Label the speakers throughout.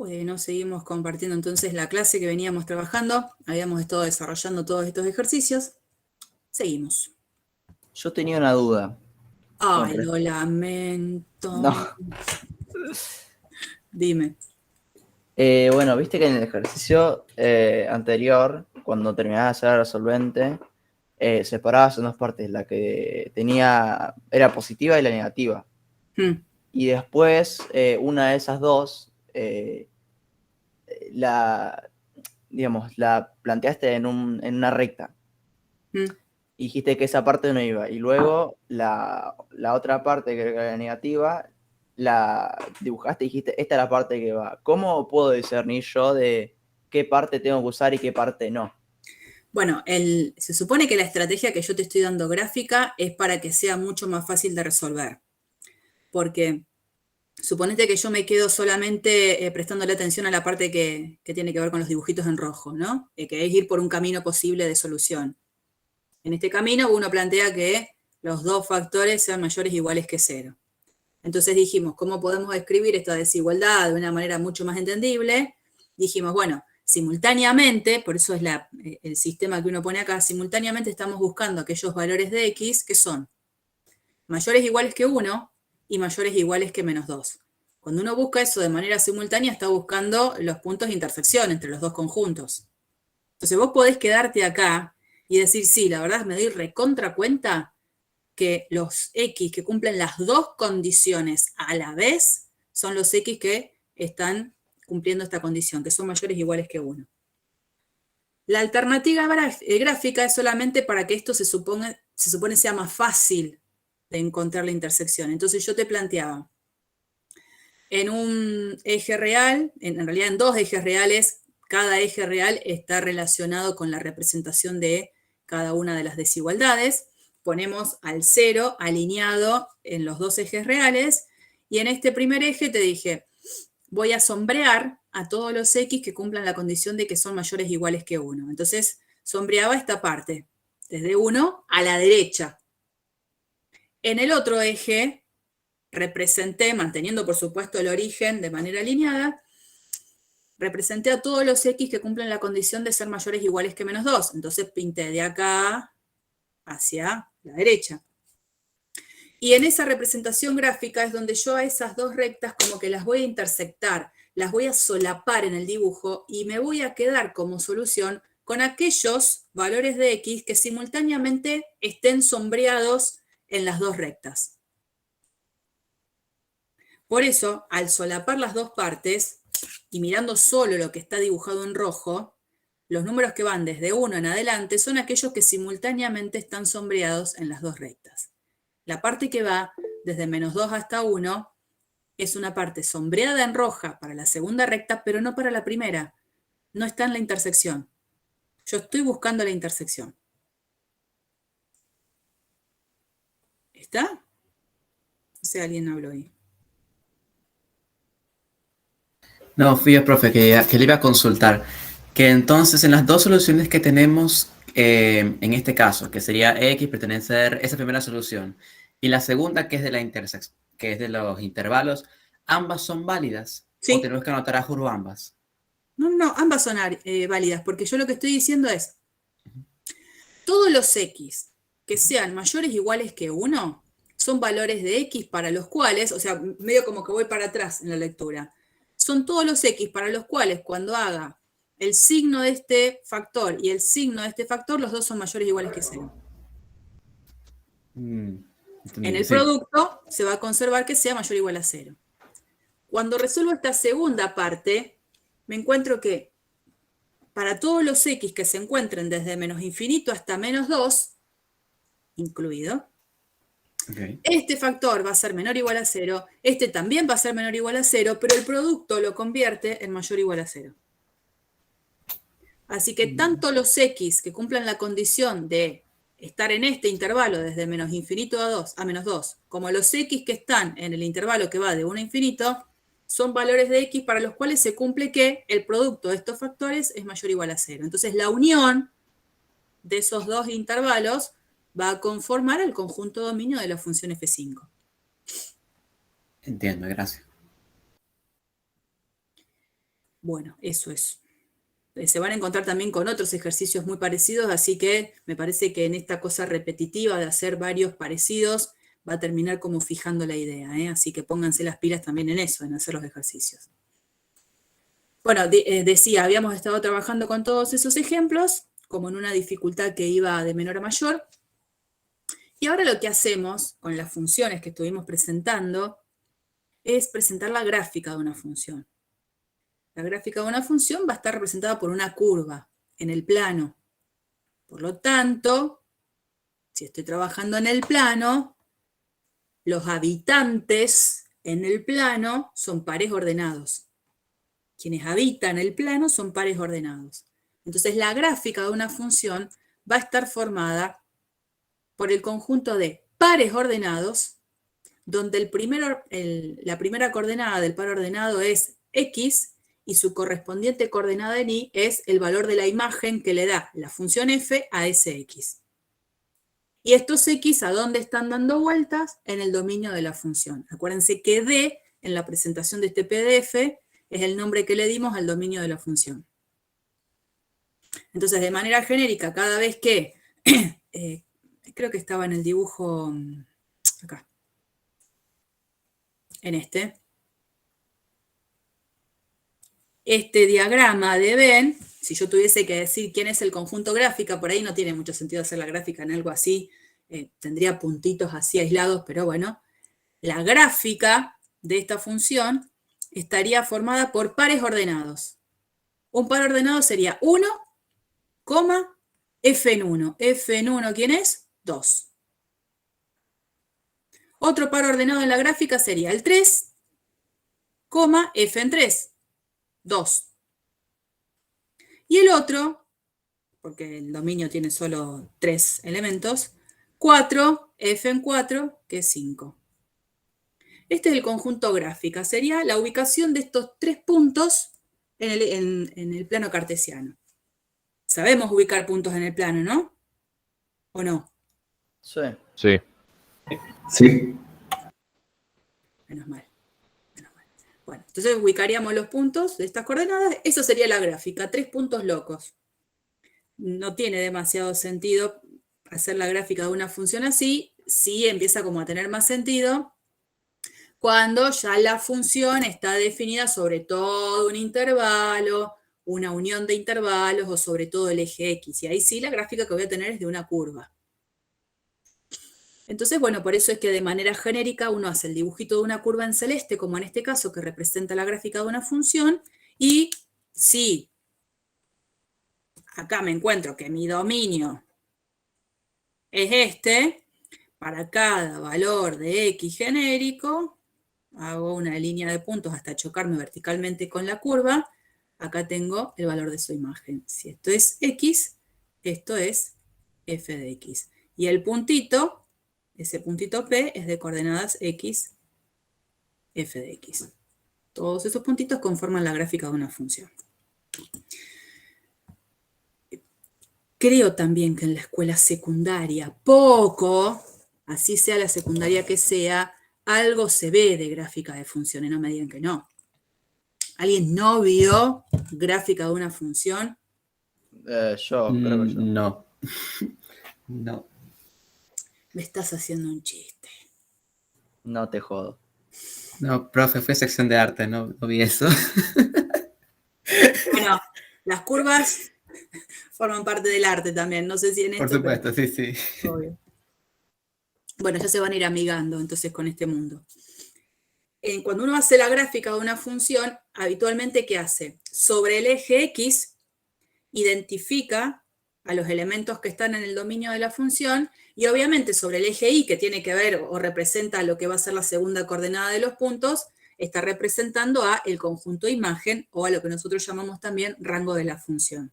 Speaker 1: Bueno, seguimos compartiendo entonces la clase que veníamos trabajando. Habíamos estado desarrollando todos estos ejercicios. Seguimos.
Speaker 2: Yo tenía una duda.
Speaker 1: Ay, lo lamento.
Speaker 2: No.
Speaker 1: Dime.
Speaker 2: Bueno, viste que en el ejercicio anterior, cuando terminabas de hacer la solvente, separabas en dos partes, la que era positiva y la negativa. Y después, una de esas dos, la planteaste en una recta. Y dijiste que esa parte no iba. Y luego la otra parte, que era la negativa, la dibujaste y dijiste, esta es la parte que va. ¿Cómo puedo discernir yo de qué parte tengo que usar y qué parte no?
Speaker 1: Bueno, se supone que la estrategia que yo te estoy dando gráfica es para que sea mucho más fácil de resolver. Porque suponete que yo me quedo solamente prestándole atención a la parte que tiene que ver con los dibujitos en rojo, ¿no? Que es ir por un camino posible de solución. En este camino uno plantea que los dos factores sean mayores o iguales que 0. Entonces dijimos, ¿cómo podemos escribir esta desigualdad de una manera mucho más entendible? Dijimos, bueno, simultáneamente, por eso es el sistema que uno pone acá, simultáneamente estamos buscando aquellos valores de x que son mayores o iguales que 1 y mayores o iguales que menos 2. Cuando uno busca eso de manera simultánea, está buscando los puntos de intersección entre los dos conjuntos. Entonces vos podés quedarte acá y decir, sí, la verdad me doy recontra cuenta que los X que cumplen las dos condiciones a la vez son los X que están cumpliendo esta condición, que son mayores o iguales que 1. La alternativa gráfica es solamente para que esto se supone sea más fácil de encontrar la intersección. Entonces yo te planteaba, en un eje real, en realidad en dos ejes reales, cada eje real está relacionado con la representación de cada una de las desigualdades. Ponemos al 0 alineado en los dos ejes reales, y en este primer eje te dije, voy a sombrear a todos los X que cumplan la condición de que son mayores o iguales que 1. Entonces, sombreaba esta parte, desde 1 a la derecha. En el otro eje, representé, manteniendo por supuesto el origen de manera alineada, representé a todos los X que cumplen la condición de ser mayores o iguales que menos 2. Entonces pinté de acá hacia la derecha. Y en esa representación gráfica es donde yo a esas dos rectas como que las voy a intersectar, las voy a solapar en el dibujo y me voy a quedar como solución con aquellos valores de X que simultáneamente estén sombreados en las dos rectas. Por eso, al solapar las dos partes y mirando solo lo que está dibujado en rojo, los números que van desde 1 en adelante son aquellos que simultáneamente están sombreados en las dos rectas. La parte que va desde menos 2 hasta 1 es una parte sombreada en roja para la segunda recta, pero no para la primera. No está en la intersección. Yo estoy buscando la intersección. ¿Está? No sé, alguien habló ahí.
Speaker 3: No, fui el profe que le iba a consultar. Que entonces en las dos soluciones que tenemos, en este caso, que sería X pertenecer esa primera solución, y la segunda que es de la intersección, que es de los intervalos, ¿ambas son válidas?
Speaker 1: Sí.
Speaker 3: ¿O tenemos que anotar a juro ambas?
Speaker 1: No, ambas son válidas, porque yo lo que estoy diciendo es, todos los X que sean mayores o iguales que 1 son valores de X para los cuales, o sea, medio como que voy para atrás en la lectura, son todos los X para los cuales cuando haga el signo de este factor y el signo de este factor, los dos son mayores o iguales que 0. En el producto se va a conservar que sea mayor o igual a 0. Cuando resuelvo esta segunda parte, me encuentro que para todos los X que se encuentren desde menos infinito hasta menos 2, incluido, este factor va a ser menor o igual a 0, este también va a ser menor o igual a 0, pero el producto lo convierte en mayor o igual a 0. Así que tanto los X que cumplan la condición de estar en este intervalo desde menos infinito a menos 2, como los X que están en el intervalo que va de 1 a infinito, son valores de X para los cuales se cumple que el producto de estos factores es mayor o igual a 0. Entonces la unión de esos dos intervalos va a conformar el conjunto dominio de la función f5.
Speaker 3: Entiendo, gracias.
Speaker 1: Bueno, eso es. Se van a encontrar también con otros ejercicios muy parecidos, así que me parece que en esta cosa repetitiva de hacer varios parecidos va a terminar como fijando la idea, ¿eh? Así que pónganse las pilas también en eso, en hacer los ejercicios. Bueno, decía, habíamos estado trabajando con todos esos ejemplos, como en una dificultad que iba de menor a mayor, y ahora lo que hacemos con las funciones que estuvimos presentando es presentar la gráfica de una función. La gráfica de una función va a estar representada por una curva en el plano. Por lo tanto, si estoy trabajando en el plano, los habitantes en el plano son pares ordenados. Quienes habitan el plano son pares ordenados. Entonces, la gráfica de una función va a estar formada por el conjunto de pares ordenados, donde la primera coordenada del par ordenado es x, y su correspondiente coordenada en y es el valor de la imagen que le da la función f a ese x. Y estos x, ¿a dónde están dando vueltas? En el dominio de la función. Acuérdense que D, en la presentación de este PDF, es el nombre que le dimos al dominio de la función. Entonces, de manera genérica, cada vez que, creo que estaba en el dibujo, acá, en este diagrama de Venn, si yo tuviese que decir quién es el conjunto gráfica, por ahí no tiene mucho sentido hacer la gráfica en algo así, tendría puntitos así aislados, pero bueno, la gráfica de esta función estaría formada por pares ordenados. Un par ordenado sería 1, f en 1. F en 1, ¿quién es? 2. Otro par ordenado en la gráfica sería el 3, f en 3. 2. Y el otro, porque el dominio tiene solo 3 elementos, 4, f en 4, que es 5. Este es el conjunto gráfica, sería la ubicación de estos 3 puntos en el plano cartesiano. Sabemos ubicar puntos en el plano, ¿no? ¿O no?
Speaker 2: Sí.
Speaker 4: Sí.
Speaker 5: Sí.
Speaker 1: Menos mal. Bueno, entonces ubicaríamos los puntos de estas coordenadas. Eso sería la gráfica, 3 puntos locos. No tiene demasiado sentido hacer la gráfica de una función así. Sí empieza como a tener más sentido cuando ya la función está definida sobre todo un intervalo, una unión de intervalos o sobre todo el eje X. Y ahí sí la gráfica que voy a tener es de una curva. Entonces, bueno, por eso es que de manera genérica uno hace el dibujito de una curva en celeste, como en este caso, que representa la gráfica de una función, y si acá me encuentro que mi dominio es este, para cada valor de X genérico, hago una línea de puntos hasta chocarme verticalmente con la curva, acá tengo el valor de su imagen. Si esto es X, esto es f de X. Y el puntito, ese puntito P, es de coordenadas X, f de X. Todos esos puntitos conforman la gráfica de una función. Creo también que en la escuela secundaria, poco, así sea la secundaria que sea, algo se ve de gráfica de funciones, no me digan que no. ¿Alguien no vio gráfica de una función?
Speaker 2: Yo creo que yo.
Speaker 3: No. No.
Speaker 1: Me estás haciendo un chiste.
Speaker 2: No te jodo.
Speaker 3: No, profe, fue sección de arte, no vi eso.
Speaker 1: Bueno, las curvas forman parte del arte también, no sé si en esto.
Speaker 3: Por supuesto,
Speaker 1: pero...
Speaker 3: sí, sí.
Speaker 1: Obvio. Bueno, ya se van a ir amigando entonces con este mundo. Cuando uno hace la gráfica de una función, habitualmente, ¿qué hace? Sobre el eje X, identifica a los elementos que están en el dominio de la función, y obviamente sobre el eje Y, que tiene que ver o representa lo que va a ser la segunda coordenada de los puntos, está representando a el conjunto imagen, o a lo que nosotros llamamos también rango de la función.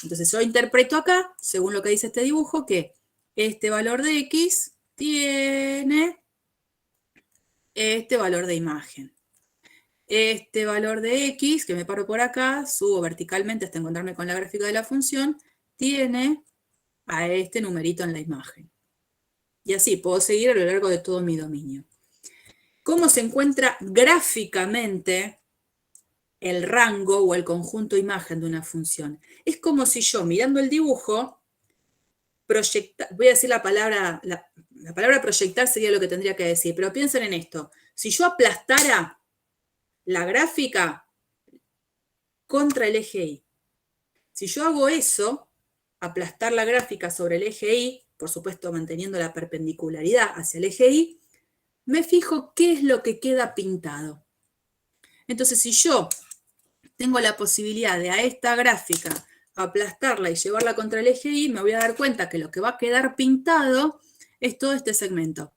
Speaker 1: Entonces yo interpreto acá, según lo que dice este dibujo, que este valor de X tiene este valor de imagen. Este valor de X, que me paro por acá, subo verticalmente hasta encontrarme con la gráfica de la función, tiene a este numerito en la imagen. Y así puedo seguir a lo largo de todo mi dominio. ¿Cómo se encuentra gráficamente el rango o el conjunto imagen de una función. Es como si yo, mirando el dibujo, voy a decir la palabra proyectar sería lo que tendría que decir, pero piensen en esto. Si yo aplastara la gráfica contra el eje Y, si yo hago eso, aplastar la gráfica sobre el eje Y, por supuesto manteniendo la perpendicularidad hacia el eje Y, me fijo qué es lo que queda pintado. Entonces, si yo tengo la posibilidad de a esta gráfica aplastarla y llevarla contra el eje Y, me voy a dar cuenta que lo que va a quedar pintado es todo este segmento.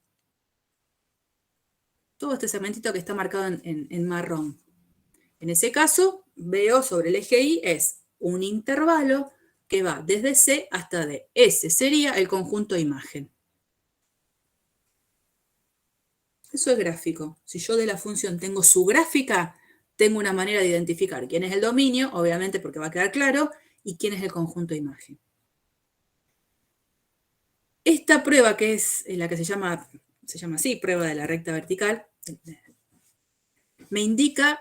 Speaker 1: Todo este segmentito que está marcado en marrón. En ese caso, veo sobre el eje Y es un intervalo que va desde C hasta D. Ese sería el conjunto imagen. Eso es gráfico. Si yo de la función tengo su gráfica, tengo una manera de identificar quién es el dominio, obviamente porque va a quedar claro, y quién es el conjunto imagen. Esta prueba, que es la que se llama así, prueba de la recta vertical, me indica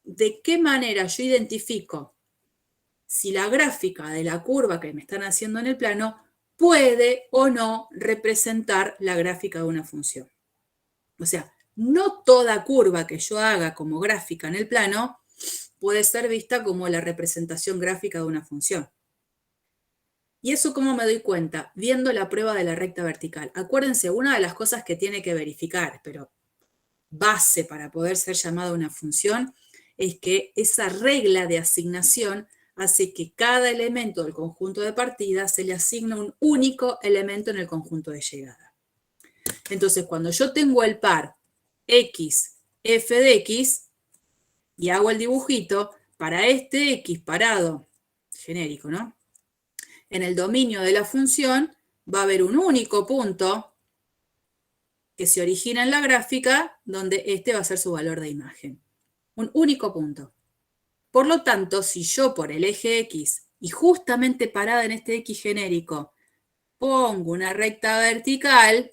Speaker 1: de qué manera yo identifico si la gráfica de la curva que me están haciendo en el plano puede o no representar la gráfica de una función. O sea, no toda curva que yo haga como gráfica en el plano puede ser vista como la representación gráfica de una función. ¿Y eso cómo me doy cuenta? Viendo la prueba de la recta vertical. Acuérdense, una de las cosas que tiene que verificar, pero base para poder ser llamada una función, es que esa regla de asignación hace que cada elemento del conjunto de partida se le asigne un único elemento en el conjunto de llegada. Entonces, cuando yo tengo el par x, f de x, y hago el dibujito, para este x parado, genérico, ¿no? En el dominio de la función va a haber un único punto que se origina en la gráfica, donde este va a ser su valor de imagen. Un único punto. Por lo tanto, si yo por el eje X, y justamente parada en este X genérico, pongo una recta vertical,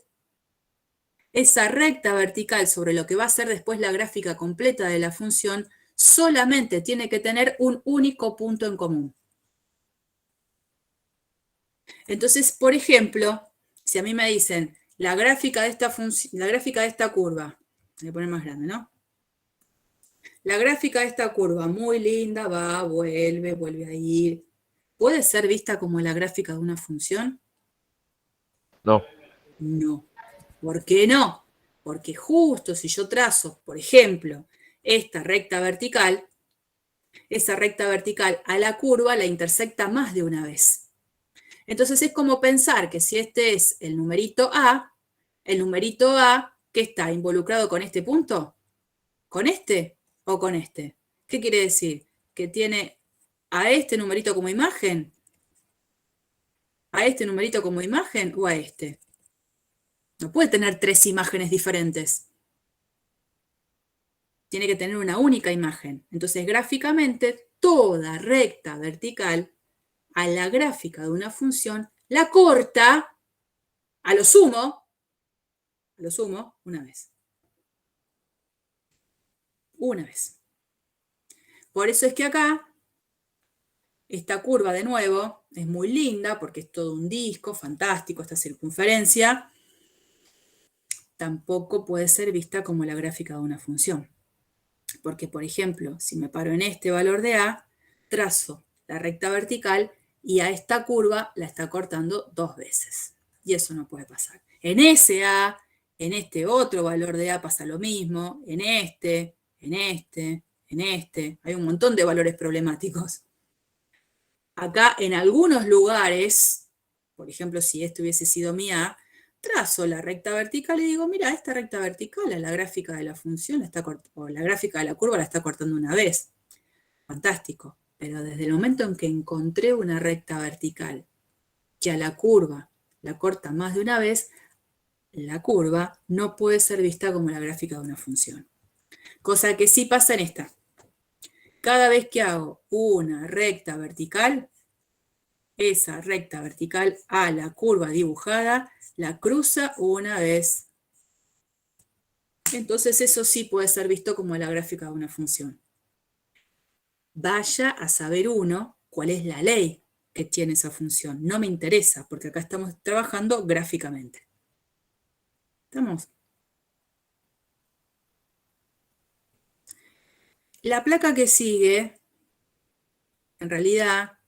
Speaker 1: esa recta vertical sobre lo que va a ser después la gráfica completa de la función, solamente tiene que tener un único punto en común. Entonces, por ejemplo, si a mí me dicen la gráfica de esta curva, voy a poner más grande, ¿no? La gráfica de esta curva, muy linda, va, vuelve a ir. ¿Puede ser vista como la gráfica de una función?
Speaker 5: No.
Speaker 1: No. ¿Por qué no? Porque justo si yo trazo, por ejemplo, esta recta vertical, esa recta vertical a la curva la intersecta más de una vez. Entonces es como pensar que si este es el numerito A, ¿qué está involucrado con este punto? ¿Con este o con este? ¿Qué quiere decir? ¿Que tiene a este numerito como imagen? ¿A este numerito como imagen o a este? No puede tener tres imágenes diferentes. Tiene que tener una única imagen. Entonces, gráficamente, toda recta vertical a la gráfica de una función la corta a lo sumo, una vez. Una vez. Por eso es que acá, esta curva de nuevo es muy linda porque es todo un disco, fantástico, esta circunferencia. Tampoco puede ser vista como la gráfica de una función. Porque, por ejemplo, si me paro en este valor de A, trazo la recta vertical y a esta curva la está cortando 2 veces. Y eso no puede pasar. En ese A, en este otro valor de A pasa lo mismo, en este. Hay un montón de valores problemáticos. Acá, en algunos lugares, por ejemplo, si este hubiese sido mi A, trazo la recta vertical y digo, mira, esta recta vertical a la gráfica de la función o la gráfica de la curva la está cortando una vez. Fantástico. Pero desde el momento en que encontré una recta vertical que a la curva la corta más de una vez, la curva no puede ser vista como la gráfica de una función. Cosa que sí pasa en esta. Cada vez que hago una recta vertical, esa recta vertical a la curva dibujada la cruza una vez. Entonces eso sí puede ser visto como la gráfica de una función. Vaya a saber uno cuál es la ley que tiene esa función. No me interesa, porque acá estamos trabajando gráficamente. ¿Estamos? La placa que sigue, en realidad,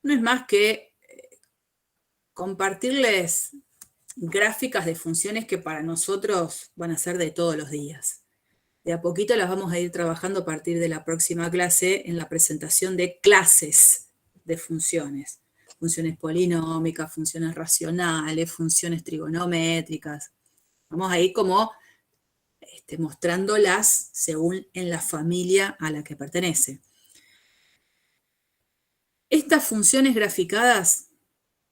Speaker 1: no es más que compartirles gráficas de funciones que para nosotros van a ser de todos los días. De a poquito las vamos a ir trabajando a partir de la próxima clase en la presentación de clases de funciones. Funciones polinómicas, funciones racionales, funciones trigonométricas. Vamos a ir como mostrándolas según en la familia a la que pertenece. Estas funciones graficadas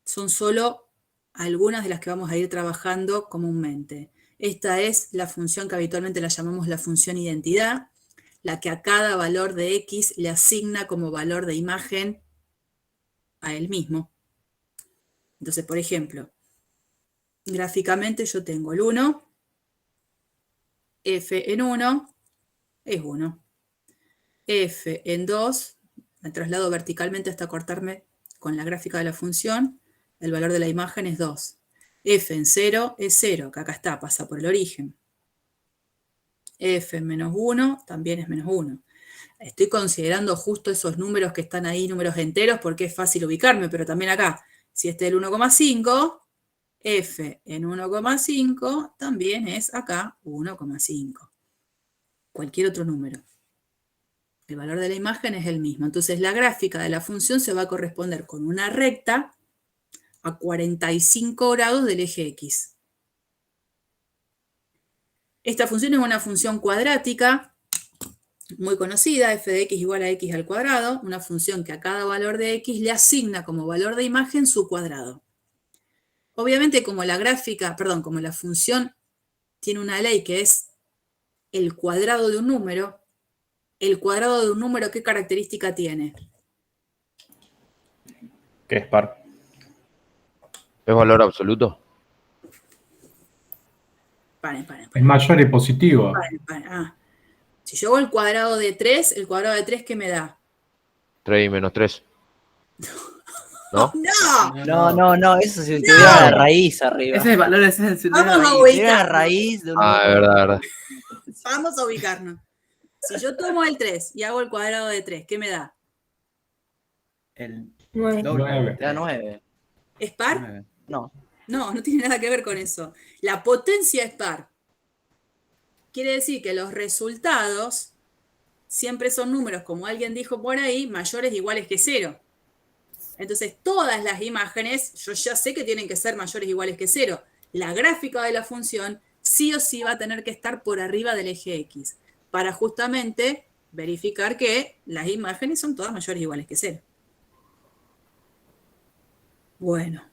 Speaker 1: son solo algunas de las que vamos a ir trabajando comúnmente. Esta es la función que habitualmente la llamamos la función identidad, la que a cada valor de X le asigna como valor de imagen a él mismo. Entonces, por ejemplo, gráficamente yo tengo el 1, f en 1 es 1. F en 2, me traslado verticalmente hasta cortarme con la gráfica de la función, el valor de la imagen es 2. F en 0 es 0, que acá está, pasa por el origen. F en menos 1 también es menos 1. Estoy considerando justo esos números que están ahí, números enteros, porque es fácil ubicarme, pero también acá, si este es el 1,5, F en 1,5 también es acá 1,5. Cualquier otro número. El valor de la imagen es el mismo. Entonces la gráfica de la función se va a corresponder con una recta a 45 grados del eje X. Esta función es una función cuadrática muy conocida, f de x igual a x al cuadrado, una función que a cada valor de x le asigna como valor de imagen su cuadrado. Obviamente como como la función tiene una ley que es el cuadrado de un número, el cuadrado de un número, ¿qué característica tiene?
Speaker 4: Que es par.
Speaker 5: ¿Es valor absoluto?
Speaker 1: Paren.
Speaker 6: Es mayor y positivo.
Speaker 1: Paren. Si yo hago el cuadrado de 3, ¿el cuadrado de 3 qué me da?
Speaker 5: 3 y menos 3. ¿No?
Speaker 2: No, eso si tuviera la raíz arriba.
Speaker 3: Ese es el valor, ese es el
Speaker 1: Vamos a
Speaker 2: Si
Speaker 1: ubicar.
Speaker 2: tuviera la raíz de un
Speaker 5: Ah, es verdad.
Speaker 1: Vamos a ubicarnos. Si yo tomo el 3 y hago el cuadrado de 3, ¿qué me da?
Speaker 3: El
Speaker 6: 9.
Speaker 2: Te da 9.
Speaker 1: ¿Es par?
Speaker 3: 9.
Speaker 1: No tiene nada que ver con eso. La potencia es par. Quiere decir que los resultados siempre son números, como alguien dijo por ahí, mayores o iguales que 0. Entonces, todas las imágenes, yo ya sé que tienen que ser mayores o iguales que 0. La gráfica de la función sí o sí va a tener que estar por arriba del eje X, para justamente verificar que las imágenes son todas mayores o iguales que 0. Bueno.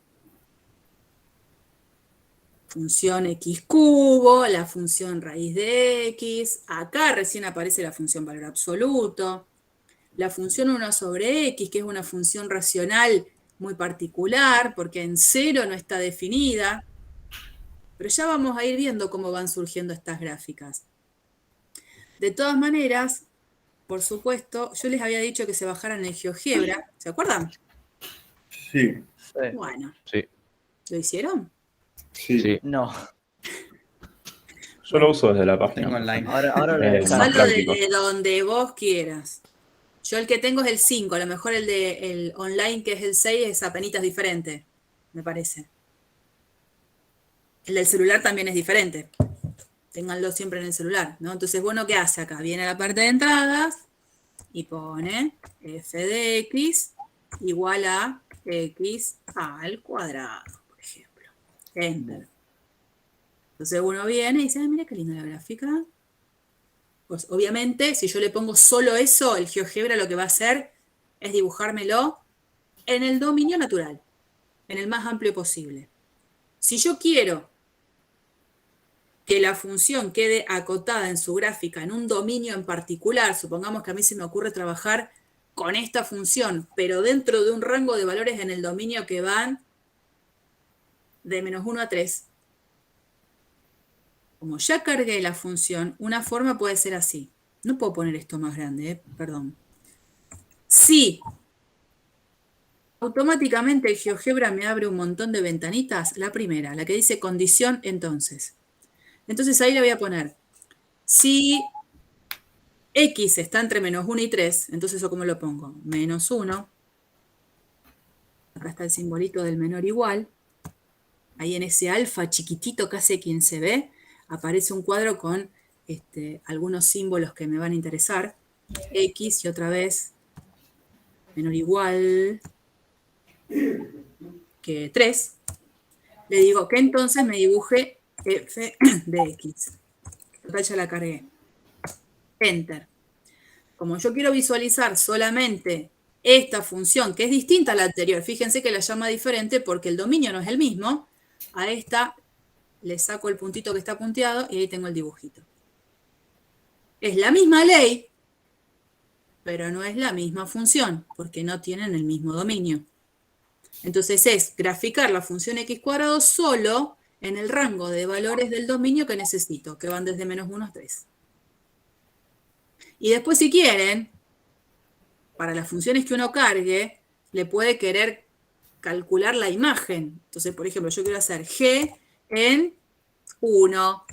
Speaker 1: Función x cubo, la función raíz de x, acá recién aparece la función valor absoluto, la función 1 sobre x, que es una función racional muy particular, porque en 0 no está definida, pero ya vamos a ir viendo cómo van surgiendo estas gráficas. De todas maneras, por supuesto, yo les había dicho que se bajaran el GeoGebra, ¿se acuerdan?
Speaker 4: Sí.
Speaker 1: Bueno.
Speaker 5: Sí.
Speaker 1: ¿Lo hicieron?
Speaker 4: Sí.
Speaker 2: No.
Speaker 4: Yo lo uso desde la página.
Speaker 3: Tengo online.
Speaker 2: Ahora lo
Speaker 4: Más
Speaker 1: Usalo
Speaker 4: práctico.
Speaker 1: desde donde vos quieras. Yo el que tengo es el 5, a lo mejor el online que es el 6 es apenitas diferente, me parece. El del celular también es diferente. Ténganlo siempre en el celular, ¿no? Entonces, bueno, ¿qué hace acá? Viene a la parte de entradas y pone f de x igual a x al cuadrado, por ejemplo. Enter. Entonces uno viene y dice, mira qué linda la gráfica. Pues obviamente, si yo le pongo solo eso, el GeoGebra lo que va a hacer es dibujármelo en el dominio natural, en el más amplio posible. Si yo quiero que la función quede acotada en su gráfica en un dominio en particular, supongamos que a mí se me ocurre trabajar con esta función, pero dentro de un rango de valores en el dominio que van de menos 1 a 3. Como ya cargué la función, una forma puede ser así. No puedo poner esto más grande, perdón. Si automáticamente el GeoGebra me abre un montón de ventanitas, la primera, la que dice condición entonces. Entonces ahí le voy a poner, si X está entre -1 y 3, entonces ¿eso cómo lo pongo? -1. Acá está el simbolito del menor igual. Ahí en ese alfa chiquitito, casi quien se ve, aparece un cuadro con algunos símbolos que me van a interesar. X y otra vez menor o igual que 3. Le digo que entonces me dibuje f de x. Total, ya la cargué. Enter. Como yo quiero visualizar solamente esta función, que es distinta a la anterior, fíjense que la llama diferente porque el dominio no es el mismo, a esta le saco el puntito que está punteado y ahí tengo el dibujito. Es la misma ley, pero no es la misma función, porque no tienen el mismo dominio. Entonces es graficar la función x cuadrado solo en el rango de valores del dominio que necesito, que van desde -1 a 3. Y después, si quieren, para las funciones que uno cargue, le puede querer calcular la imagen. Entonces, por ejemplo, yo quiero hacer g en 1.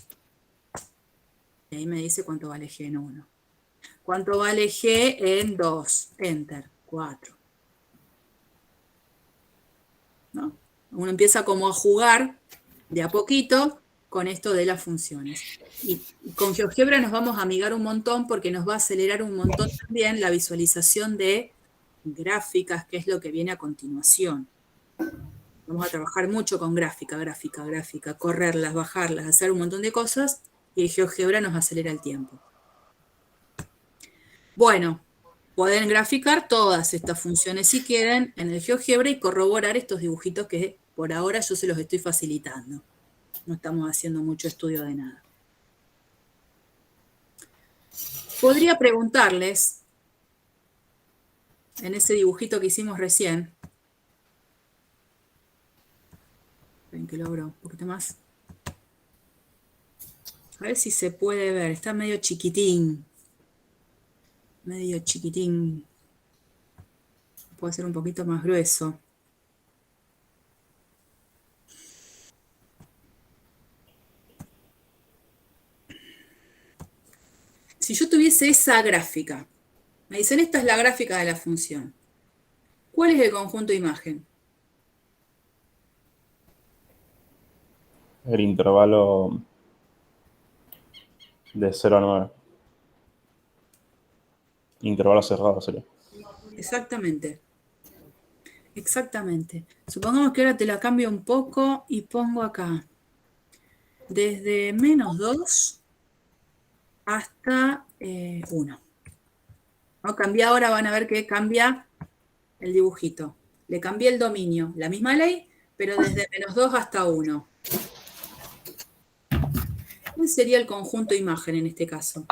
Speaker 1: Y ahí me dice cuánto vale g en 1. ¿Cuánto vale g en 2? Enter, 4. ¿No? Uno empieza como a jugar de a poquito con esto de las funciones. Y con GeoGebra nos vamos a amigar un montón porque nos va a acelerar un montón también la visualización de gráficas, que es lo que viene a continuación. Vamos a trabajar mucho con gráfica, correrlas, bajarlas, hacer un montón de cosas, y el GeoGebra nos acelera el tiempo. Bueno, pueden graficar todas estas funciones si quieren en el GeoGebra y corroborar estos dibujitos que por ahora yo se los estoy facilitando. No estamos haciendo mucho estudio de nada. Podría preguntarles, en ese dibujito que hicimos recién, ven que lo abro un poquito más. A ver si se puede ver, está medio chiquitín. Medio chiquitín. Puede ser un poquito más grueso. Si yo tuviese esa gráfica, me dicen, esta es la gráfica de la función. ¿Cuál es el conjunto de imagen?
Speaker 4: El intervalo de 0 a 9. Intervalo cerrado sería.
Speaker 1: Exactamente. Exactamente. Supongamos que ahora te la cambio un poco y pongo acá. Desde -2 hasta 1. ¿No? Cambié ahora, van a ver que cambia el dibujito. Le cambié el dominio. La misma ley, pero desde -2 hasta 1. ¿Cuál sería el conjunto de imagen en este caso?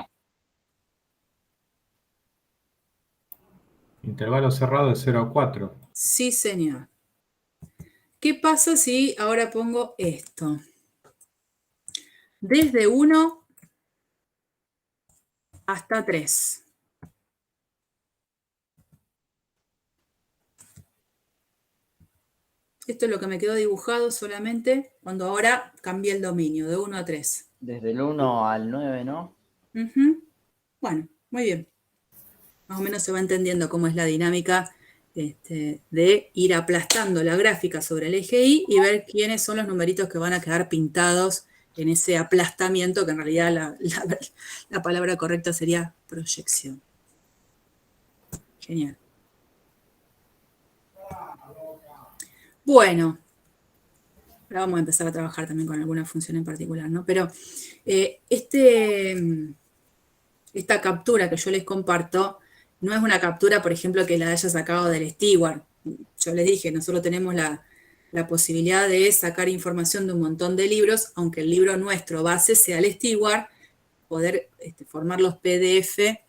Speaker 6: Intervalo cerrado de 0 a 4.
Speaker 1: Sí, señor. ¿Qué pasa si ahora pongo esto? Desde 1 hasta 3. Esto es lo que me quedó dibujado solamente cuando ahora cambié el dominio, de 1 a 3.
Speaker 2: Desde el 1 al 9, ¿no?
Speaker 1: Bueno, muy bien. Más o menos se va entendiendo cómo es la dinámica de ir aplastando la gráfica sobre el eje Y y ver quiénes son los numeritos que van a quedar pintados en ese aplastamiento, que en realidad la palabra correcta sería proyección. Genial. Bueno, ahora vamos a empezar a trabajar también con alguna función en particular, ¿no? Pero esta captura que yo les comparto no es una captura, por ejemplo, que la haya sacado del Steward. Yo les dije, nosotros tenemos la posibilidad de sacar información de un montón de libros, aunque el libro nuestro base sea el Steward, poder formar los PDF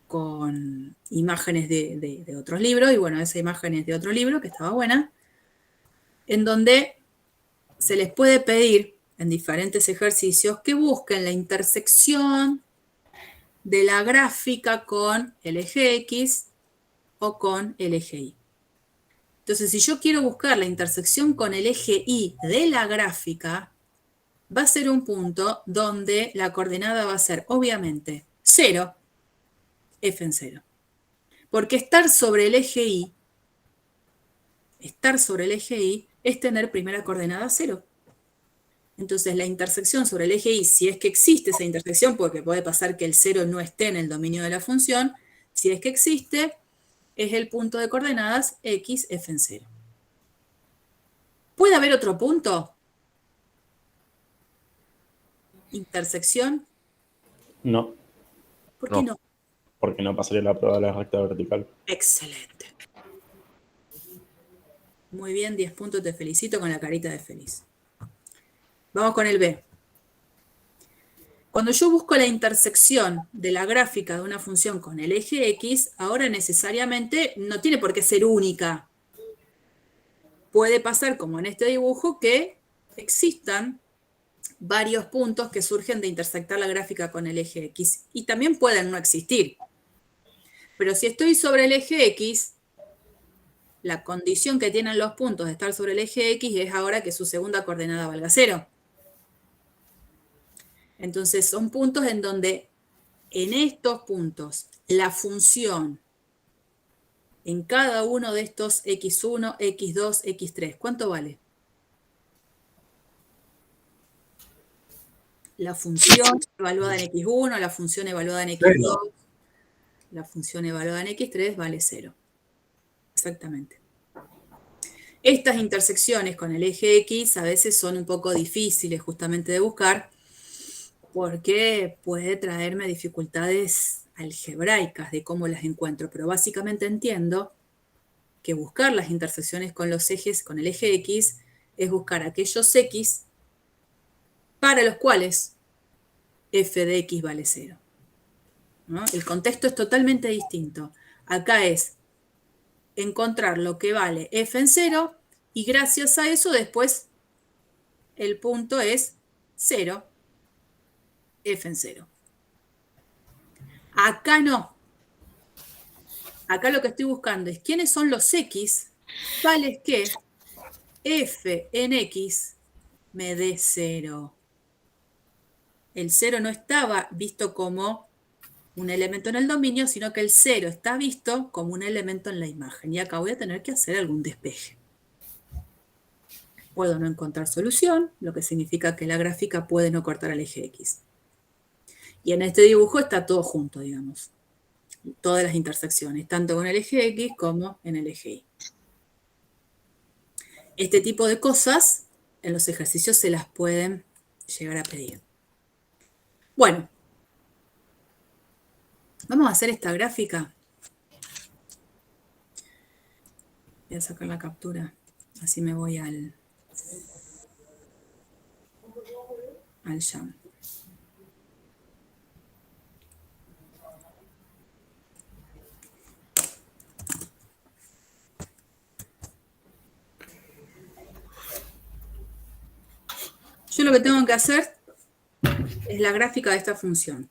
Speaker 1: con imágenes de otros libros, y bueno, esa imagen es de otro libro, que estaba buena, en donde se les puede pedir en diferentes ejercicios que busquen la intersección de la gráfica con el eje X o con el eje Y. Entonces, si yo quiero buscar la intersección con el eje Y de la gráfica, va a ser un punto donde la coordenada va a ser, obviamente, 0, f en 0. Porque estar sobre el eje Y es tener primera coordenada 0. Entonces, la intersección sobre el eje Y, si es que existe esa intersección, porque puede pasar que el 0 no esté en el dominio de la función, si es que existe, es el punto de coordenadas x, f en 0. ¿Puede haber otro punto? ¿Intersección?
Speaker 4: No,
Speaker 1: ¿Por qué
Speaker 5: No.
Speaker 1: no?
Speaker 4: porque no pasaría la prueba de la recta vertical.
Speaker 1: Excelente. Muy bien, 10 puntos, te felicito con la carita de feliz. Vamos con el B. Cuando yo busco la intersección de la gráfica de una función con el eje X, ahora necesariamente no tiene por qué ser única. Puede pasar, como en este dibujo, que existan varios puntos que surgen de intersectar la gráfica con el eje X. Y también pueden no existir. Pero si estoy sobre el eje X, la condición que tienen los puntos de estar sobre el eje X es ahora que su segunda coordenada valga 0. Entonces son puntos en donde en estos puntos la función en cada uno de estos x1, x2, x3, ¿cuánto vale? La función evaluada en x1, la función evaluada en x2, la función evaluada en x3 vale 0. Exactamente. Estas intersecciones con el eje X a veces son un poco difíciles justamente de buscar porque puede traerme dificultades algebraicas de cómo las encuentro, pero básicamente entiendo que buscar las intersecciones con los ejes, con el eje X, es buscar aquellos X para los cuales f de X vale 0. ¿No? El contexto es totalmente distinto. Acá es encontrar lo que vale f en 0 y gracias a eso después el punto es 0, f en 0. Acá no. Acá lo que estoy buscando es quiénes son los X tales que f en X me dé 0. El 0 no estaba visto como un elemento en el dominio, sino que el 0 está visto como un elemento en la imagen. Y acá voy a tener que hacer algún despeje. Puedo no encontrar solución, lo que significa que la gráfica puede no cortar al eje X. Y en este dibujo está todo junto, digamos. Todas las intersecciones, tanto con el eje X como en el eje Y. Este tipo de cosas en los ejercicios se las pueden llegar a pedir. Bueno, vamos a hacer esta gráfica. Voy a sacar la captura, así me voy al jam. Yo lo que tengo que hacer es la gráfica de esta función.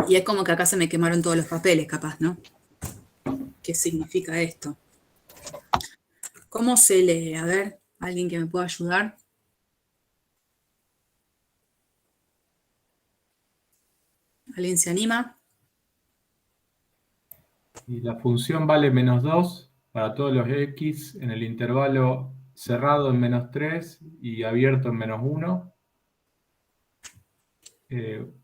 Speaker 1: Y es como que acá se me quemaron todos los papeles, capaz, ¿no? ¿Qué significa esto? ¿Cómo se lee? A ver, ¿alguien que me pueda ayudar? ¿Alguien se anima?
Speaker 6: Y la función vale -2 para todos los x en el intervalo cerrado en -3 y abierto en -1.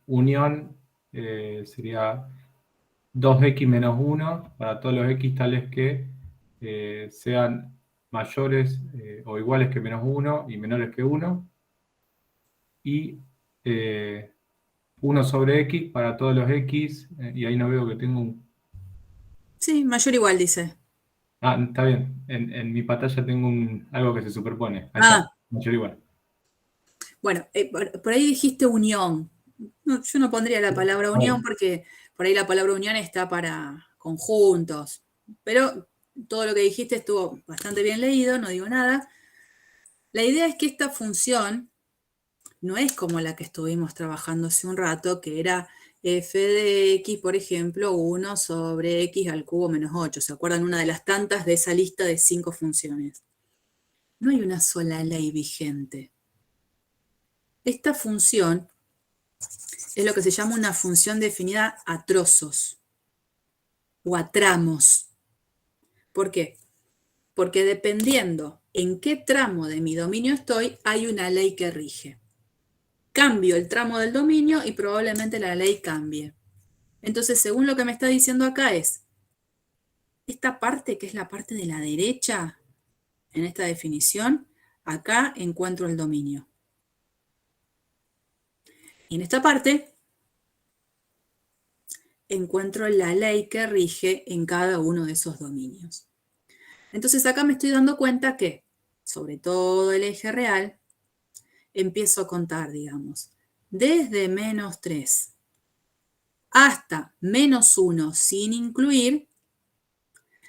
Speaker 6: Unión sería 2x menos 1 para todos los x tales que sean mayores o iguales que -1 y menores que 1. Y 1 sobre x para todos los x, y ahí no veo que tengo un...
Speaker 1: Sí, mayor o igual, dice.
Speaker 6: Ah, está bien. En mi pantalla tengo algo que se superpone. Ahí
Speaker 1: Ah.
Speaker 6: está, mayor o igual.
Speaker 1: Bueno, por ahí dijiste unión. No, yo no pondría la palabra unión porque por ahí la palabra unión está para conjuntos. Pero todo lo que dijiste estuvo bastante bien leído, no digo nada. La idea es que esta función no es como la que estuvimos trabajando hace un rato, que era f de x, por ejemplo, 1 sobre x al cubo menos 8. ¿Se acuerdan? Una de las tantas de esa lista de 5 funciones. No hay una sola ley vigente. Esta función es lo que se llama una función definida a trozos o a tramos. ¿Por qué? Porque dependiendo en qué tramo de mi dominio estoy, hay una ley que rige. Cambio el tramo del dominio y probablemente la ley cambie. Entonces, según lo que me está diciendo acá es, esta parte, que es la parte de la derecha, en esta definición, acá encuentro el dominio. Y en esta parte, encuentro la ley que rige en cada uno de esos dominios. Entonces, acá me estoy dando cuenta que, sobre todo el eje real, empiezo a contar, digamos, desde menos 3 hasta menos 1 sin incluir,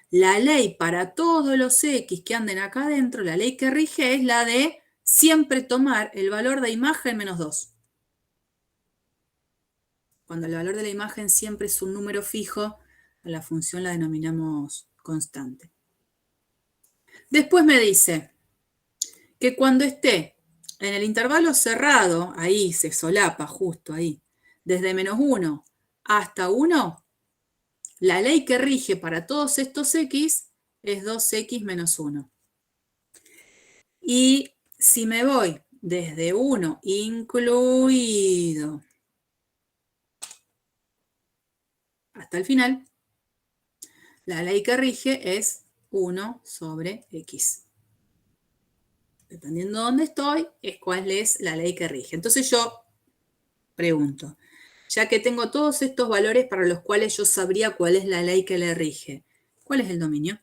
Speaker 1: la ley para todos los x que anden acá adentro, la ley que rige es la de siempre tomar el valor de imagen menos 2. Cuando el valor de la imagen siempre es un número fijo, a la función la denominamos constante. Después me dice que cuando esté en el intervalo cerrado, ahí se solapa justo ahí, desde menos 1 hasta 1, la ley que rige para todos estos x es 2x menos 1. Y si me voy desde 1 incluido hasta el final, la ley que rige es 1 sobre x. Dependiendo de dónde estoy, es cuál es la ley que rige. Entonces yo pregunto, ya que tengo todos estos valores para los cuales yo sabría cuál es la ley que le rige, ¿cuál es el dominio?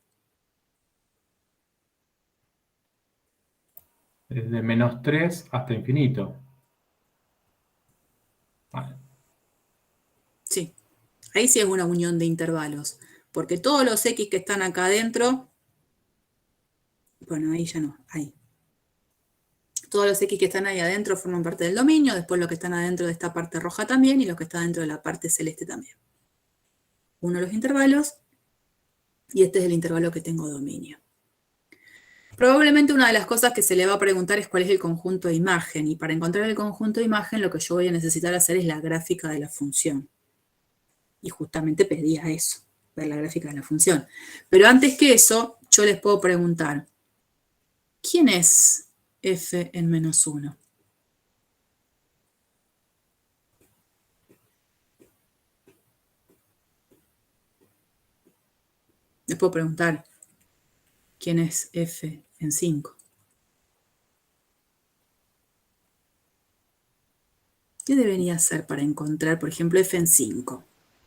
Speaker 6: Desde menos 3 hasta infinito. Vale.
Speaker 1: Sí, ahí sí es una unión de intervalos, porque todos los x que están acá adentro, bueno, ahí ya no, ahí. Todos los x que están ahí adentro forman parte del dominio, después los que están adentro de esta parte roja también, y los que están dentro de la parte celeste también. Uno de los intervalos, y este es el intervalo que tengo dominio. Probablemente una de las cosas que se le va a preguntar es cuál es el conjunto de imagen, y para encontrar el conjunto de imagen lo que yo voy a necesitar hacer es la gráfica de la función. Y justamente pedía eso, ver la gráfica de la función. Pero antes que eso, yo les puedo preguntar, ¿quién es f en menos 1? Les puedo preguntar, ¿quién es f en 5? ¿Qué debería hacer para encontrar, por ejemplo, f en 5?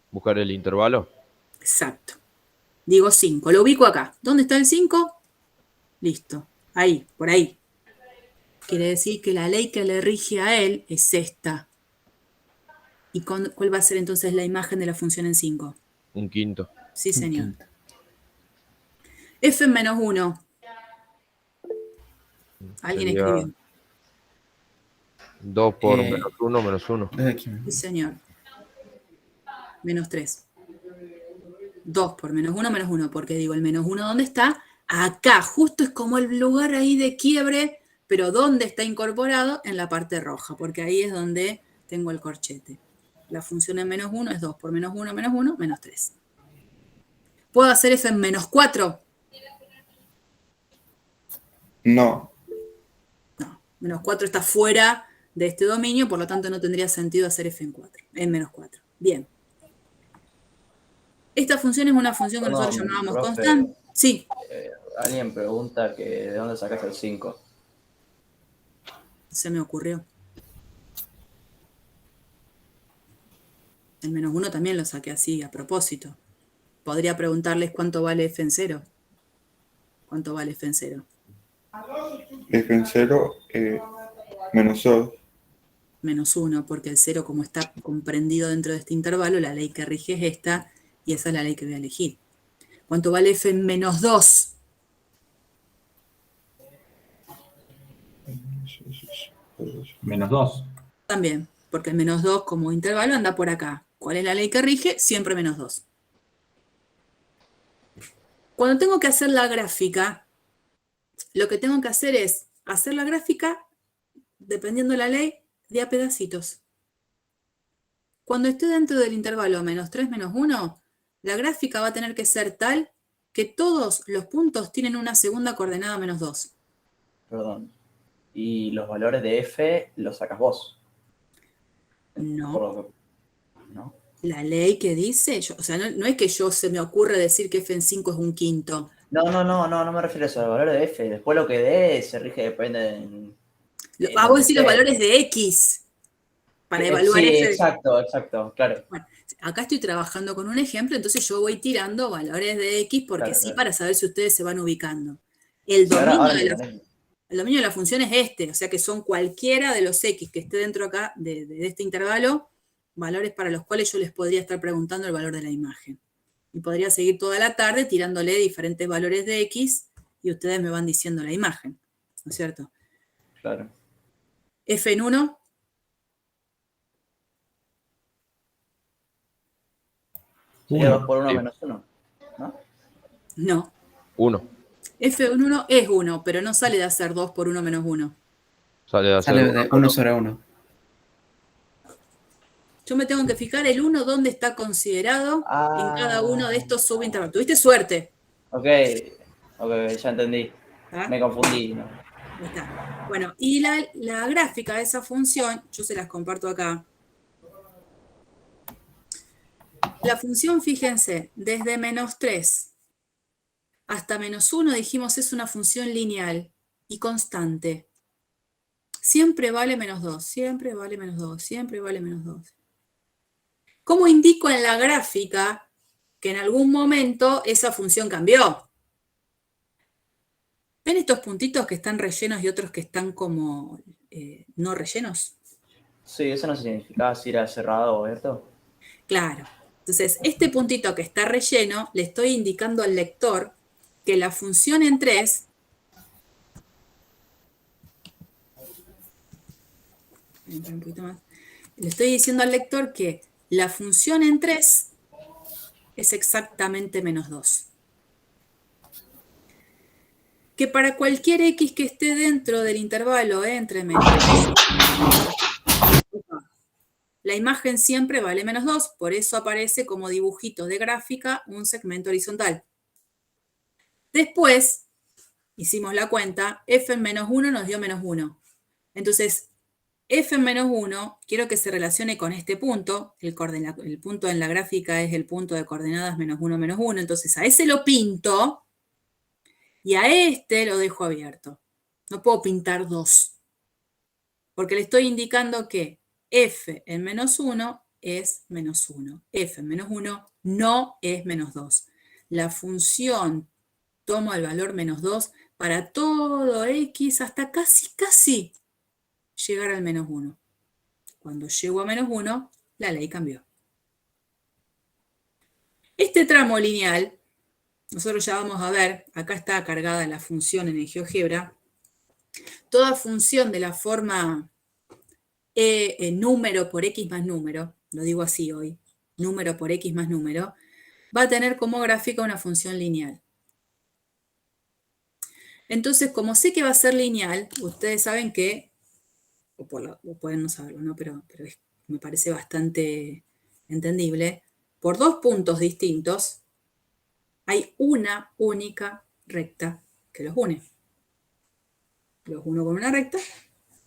Speaker 5: Buscar el intervalo.
Speaker 1: Exacto. Digo 5, lo ubico acá. ¿Dónde está el 5? Listo, ahí, por ahí. Quiere decir que la ley que le rige a él es esta. ¿Y cuál va a ser entonces la imagen de la función en 5?
Speaker 5: Un quinto.
Speaker 1: Sí, señor. F en menos 1. Alguien
Speaker 5: Sería
Speaker 1: escribió.
Speaker 5: 2 por menos 1, menos 1.
Speaker 1: Sí, señor. Menos 3. 2 por menos 1, menos 1. Porque digo, el menos 1, ¿dónde está? Acá, justo es como el lugar ahí de quiebre, pero ¿dónde está incorporado? En la parte roja, porque ahí es donde tengo el corchete. La función en menos 1 es 2 por menos 1, menos 3. ¿Puedo hacer f en menos 4?
Speaker 7: No.
Speaker 1: No, menos 4 está fuera de este dominio, por lo tanto no tendría sentido hacer f en menos 4. Bien. Esta función es una función que nosotros llamábamos
Speaker 2: profe,
Speaker 1: constante. Sí.
Speaker 2: Alguien pregunta que de dónde sacaste el 5.
Speaker 1: Se me ocurrió. El menos 1 también lo saqué así, a propósito. Podría preguntarles cuánto vale f en 0. ¿Cuánto vale f en 0?
Speaker 7: F en 0, menos 2.
Speaker 1: Menos 1, porque el 0, como está comprendido dentro de este intervalo, la ley que rige es esta, y esa es la ley que voy a elegir. ¿Cuánto vale f en menos 2?
Speaker 6: Menos 2.
Speaker 1: También, porque el menos 2 como intervalo anda por acá. ¿Cuál es la ley que rige? Siempre menos 2. Cuando tengo que hacer la gráfica, lo que tengo que hacer es hacer la gráfica, dependiendo de la ley, de a pedacitos. Cuando esté dentro del intervalo menos 3, menos 1, la gráfica va a tener que ser tal que todos los puntos tienen una segunda coordenada menos 2.
Speaker 2: Perdón. Y los valores de f los sacas vos.
Speaker 1: No.
Speaker 2: ¿No?
Speaker 1: La ley que dice, o sea, no es que yo se me ocurre decir que f en 5 es un quinto.
Speaker 2: No me refiero a eso, el valor de f. Después lo que dé se rige, depende de...
Speaker 1: Vos decís los valores de x para evaluar
Speaker 2: sí,
Speaker 1: f.
Speaker 2: exacto, claro.
Speaker 1: Bueno, acá estoy trabajando con un ejemplo, entonces yo voy tirando valores de x porque
Speaker 2: Claro,
Speaker 1: sí,
Speaker 2: claro.
Speaker 1: para saber si ustedes se van ubicando. El
Speaker 2: Sí, ahora
Speaker 1: dominio de la función es este, o sea que son cualquiera de los x que esté dentro acá de este intervalo, valores para los cuales yo les podría estar preguntando el valor de la imagen. Y podría seguir toda la tarde tirándole diferentes valores de x y ustedes me van diciendo la imagen, ¿no es cierto?
Speaker 2: Claro.
Speaker 1: F en 1.
Speaker 2: Sería 2 por 1 menos 1, ¿no?
Speaker 1: No.
Speaker 5: 1.
Speaker 1: F en 1 es 1, pero no sale de hacer 2 por 1 menos 1.
Speaker 5: Sale de hacer
Speaker 3: Sale de 1 sobre 1.
Speaker 1: Yo me tengo que fijar el 1 dónde está considerado en cada uno de estos subintervalos. ¿Tuviste suerte?
Speaker 2: Ok, ya entendí.
Speaker 1: ¿Ah?
Speaker 2: Me confundí, ¿no?
Speaker 1: Ahí está. Bueno, y la gráfica de esa función, yo se las comparto acá. La función, fíjense, desde menos 3 hasta menos 1 dijimos es una función lineal y constante. Siempre vale menos 2, siempre vale menos 2, siempre vale menos 2. ¿Cómo indico en la gráfica que en algún momento esa función cambió? ¿Ven estos puntitos que están rellenos y otros que están como no rellenos?
Speaker 2: Sí, eso no significaba si era cerrado o abierto.
Speaker 1: Claro. Entonces, este puntito que está relleno, le estoy indicando al lector que la función en 3... Un poquito más. Le estoy diciendo al lector que la función en 3 es exactamente menos 2. Que para cualquier x que esté dentro del intervalo entre menos 2, la imagen siempre vale menos 2, por eso aparece como dibujito de gráfica un segmento horizontal. Después, hicimos la cuenta, f en menos 1 nos dio menos 1. Entonces, f en menos 1, quiero que se relacione con este punto, el punto en la gráfica es el punto de coordenadas menos 1, menos 1, entonces a ese lo pinto y a este lo dejo abierto. No puedo pintar 2, porque le estoy indicando que f en menos 1 es menos 1. F en menos 1 no es menos 2. La función toma el valor menos 2 para todo x hasta casi llegar al menos 1. Cuando llego a menos 1, la ley cambió. Este tramo lineal, nosotros ya vamos a ver, acá está cargada la función en el GeoGebra, toda función de la forma número por x más número, lo digo así hoy, número por x más número, va a tener como gráfica una función lineal. Entonces, como sé que va a ser lineal, ustedes saben que, o pueden no saberlo, ¿no? Pero me parece bastante entendible, por dos puntos distintos hay una única recta que los une. Los uno con una recta,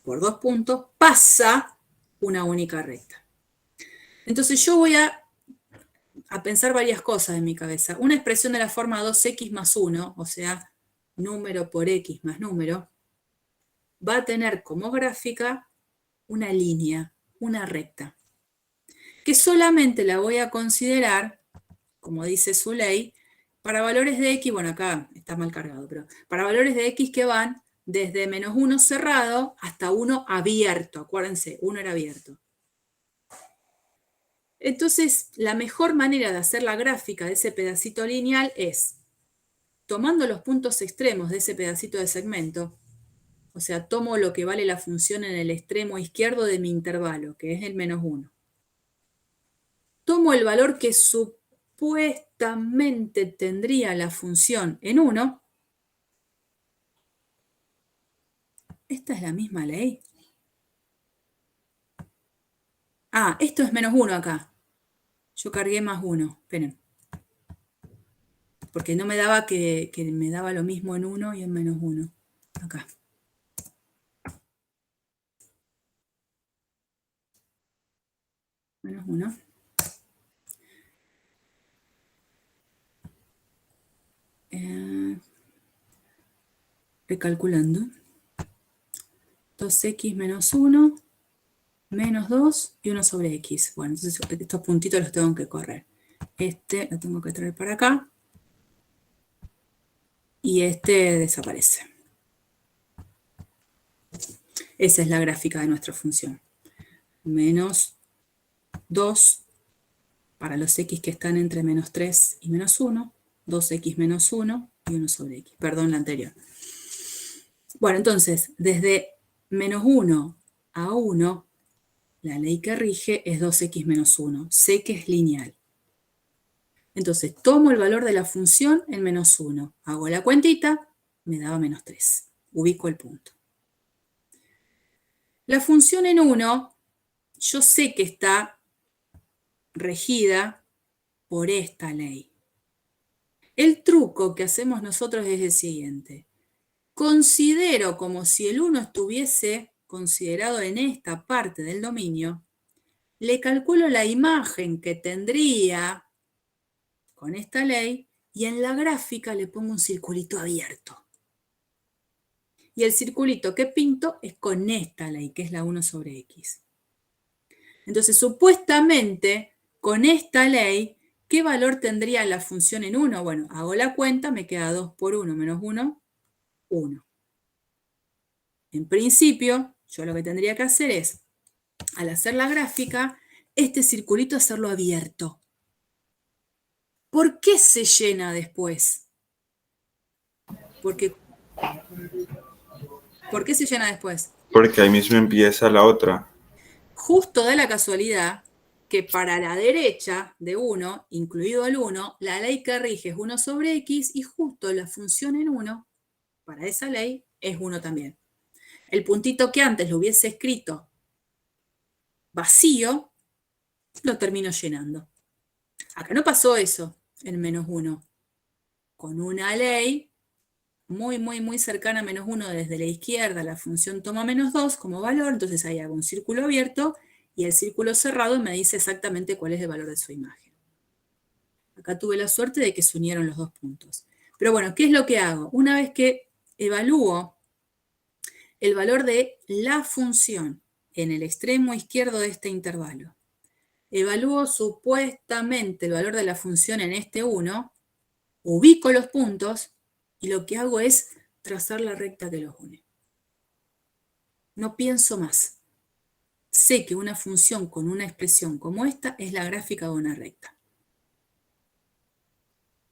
Speaker 1: por dos puntos pasa una única recta. Entonces yo voy a pensar varias cosas en mi cabeza. Una expresión de la forma 2x más 1, o sea, número por x más número, va a tener como gráfica una línea, una recta, que solamente la voy a considerar, como dice su ley, para valores de x, bueno, acá está mal cargado, pero para valores de x que van desde menos 1 cerrado hasta 1 abierto. Acuérdense, 1 era abierto. Entonces, la mejor manera de hacer la gráfica de ese pedacito lineal es, tomando los puntos extremos de ese pedacito de segmento, o sea, tomo lo que vale la función en el extremo izquierdo de mi intervalo, que es el menos 1. Tomo tomo el valor que supuestamente tendría la función en 1, esta es la misma ley. Ah, esto es menos 1 acá. Yo cargué más 1. Esperen. Porque no me daba que me daba lo mismo en 1 y en menos 1. Acá. Menos 1. Recalculando. 2x menos 1, menos 2 y 1 sobre x. Bueno, entonces estos puntitos los tengo que correr. Este lo tengo que traer para acá. Y este desaparece. Esa es la gráfica de nuestra función. Menos 2 para los x que están entre menos 3 y menos 1. 2x menos 1 y 1 sobre x. Perdón, la anterior. Bueno, entonces, desde menos 1 a 1, la ley que rige es 2x menos 1. Sé que es lineal. Entonces, tomo el valor de la función en menos 1. Hago la cuentita, me daba menos 3. Ubico el punto. La función en 1, yo sé que está regida por esta ley. El truco que hacemos nosotros es el siguiente. Considero como si el 1 estuviese considerado en esta parte del dominio, le calculo la imagen que tendría con esta ley y en la gráfica le pongo un circulito abierto. Y el circulito que pinto es con esta ley, que es la 1 sobre x. Entonces, supuestamente, con esta ley, ¿qué valor tendría la función en 1? Bueno, hago la cuenta, me queda 2 por 1 menos 1, 1. En principio, yo lo que tendría que hacer es, al hacer la gráfica, este circulito hacerlo abierto. ¿Por qué se llena después? ¿Por qué se llena después?
Speaker 7: Porque ahí mismo empieza la otra.
Speaker 1: Justo da la casualidad que para la derecha de 1, incluido el 1, la ley que rige es 1 sobre x y justo la función en 1, para esa ley, es 1 también. El puntito que antes lo hubiese escrito vacío, lo termino llenando. Acá no pasó eso en menos 1. Con una ley muy cercana a menos 1 desde la izquierda, la función toma menos 2 como valor, entonces ahí hago un círculo abierto y el círculo cerrado me dice exactamente cuál es el valor de su imagen. Acá tuve la suerte de que se unieron los dos puntos. Pero bueno, ¿qué es lo que hago? Una vez que evalúo el valor de la función en el extremo izquierdo de este intervalo, evalúo supuestamente el valor de la función en este 1, ubico los puntos y lo que hago es trazar la recta que los une. No pienso más. Sé que una función con una expresión como esta es la gráfica de una recta.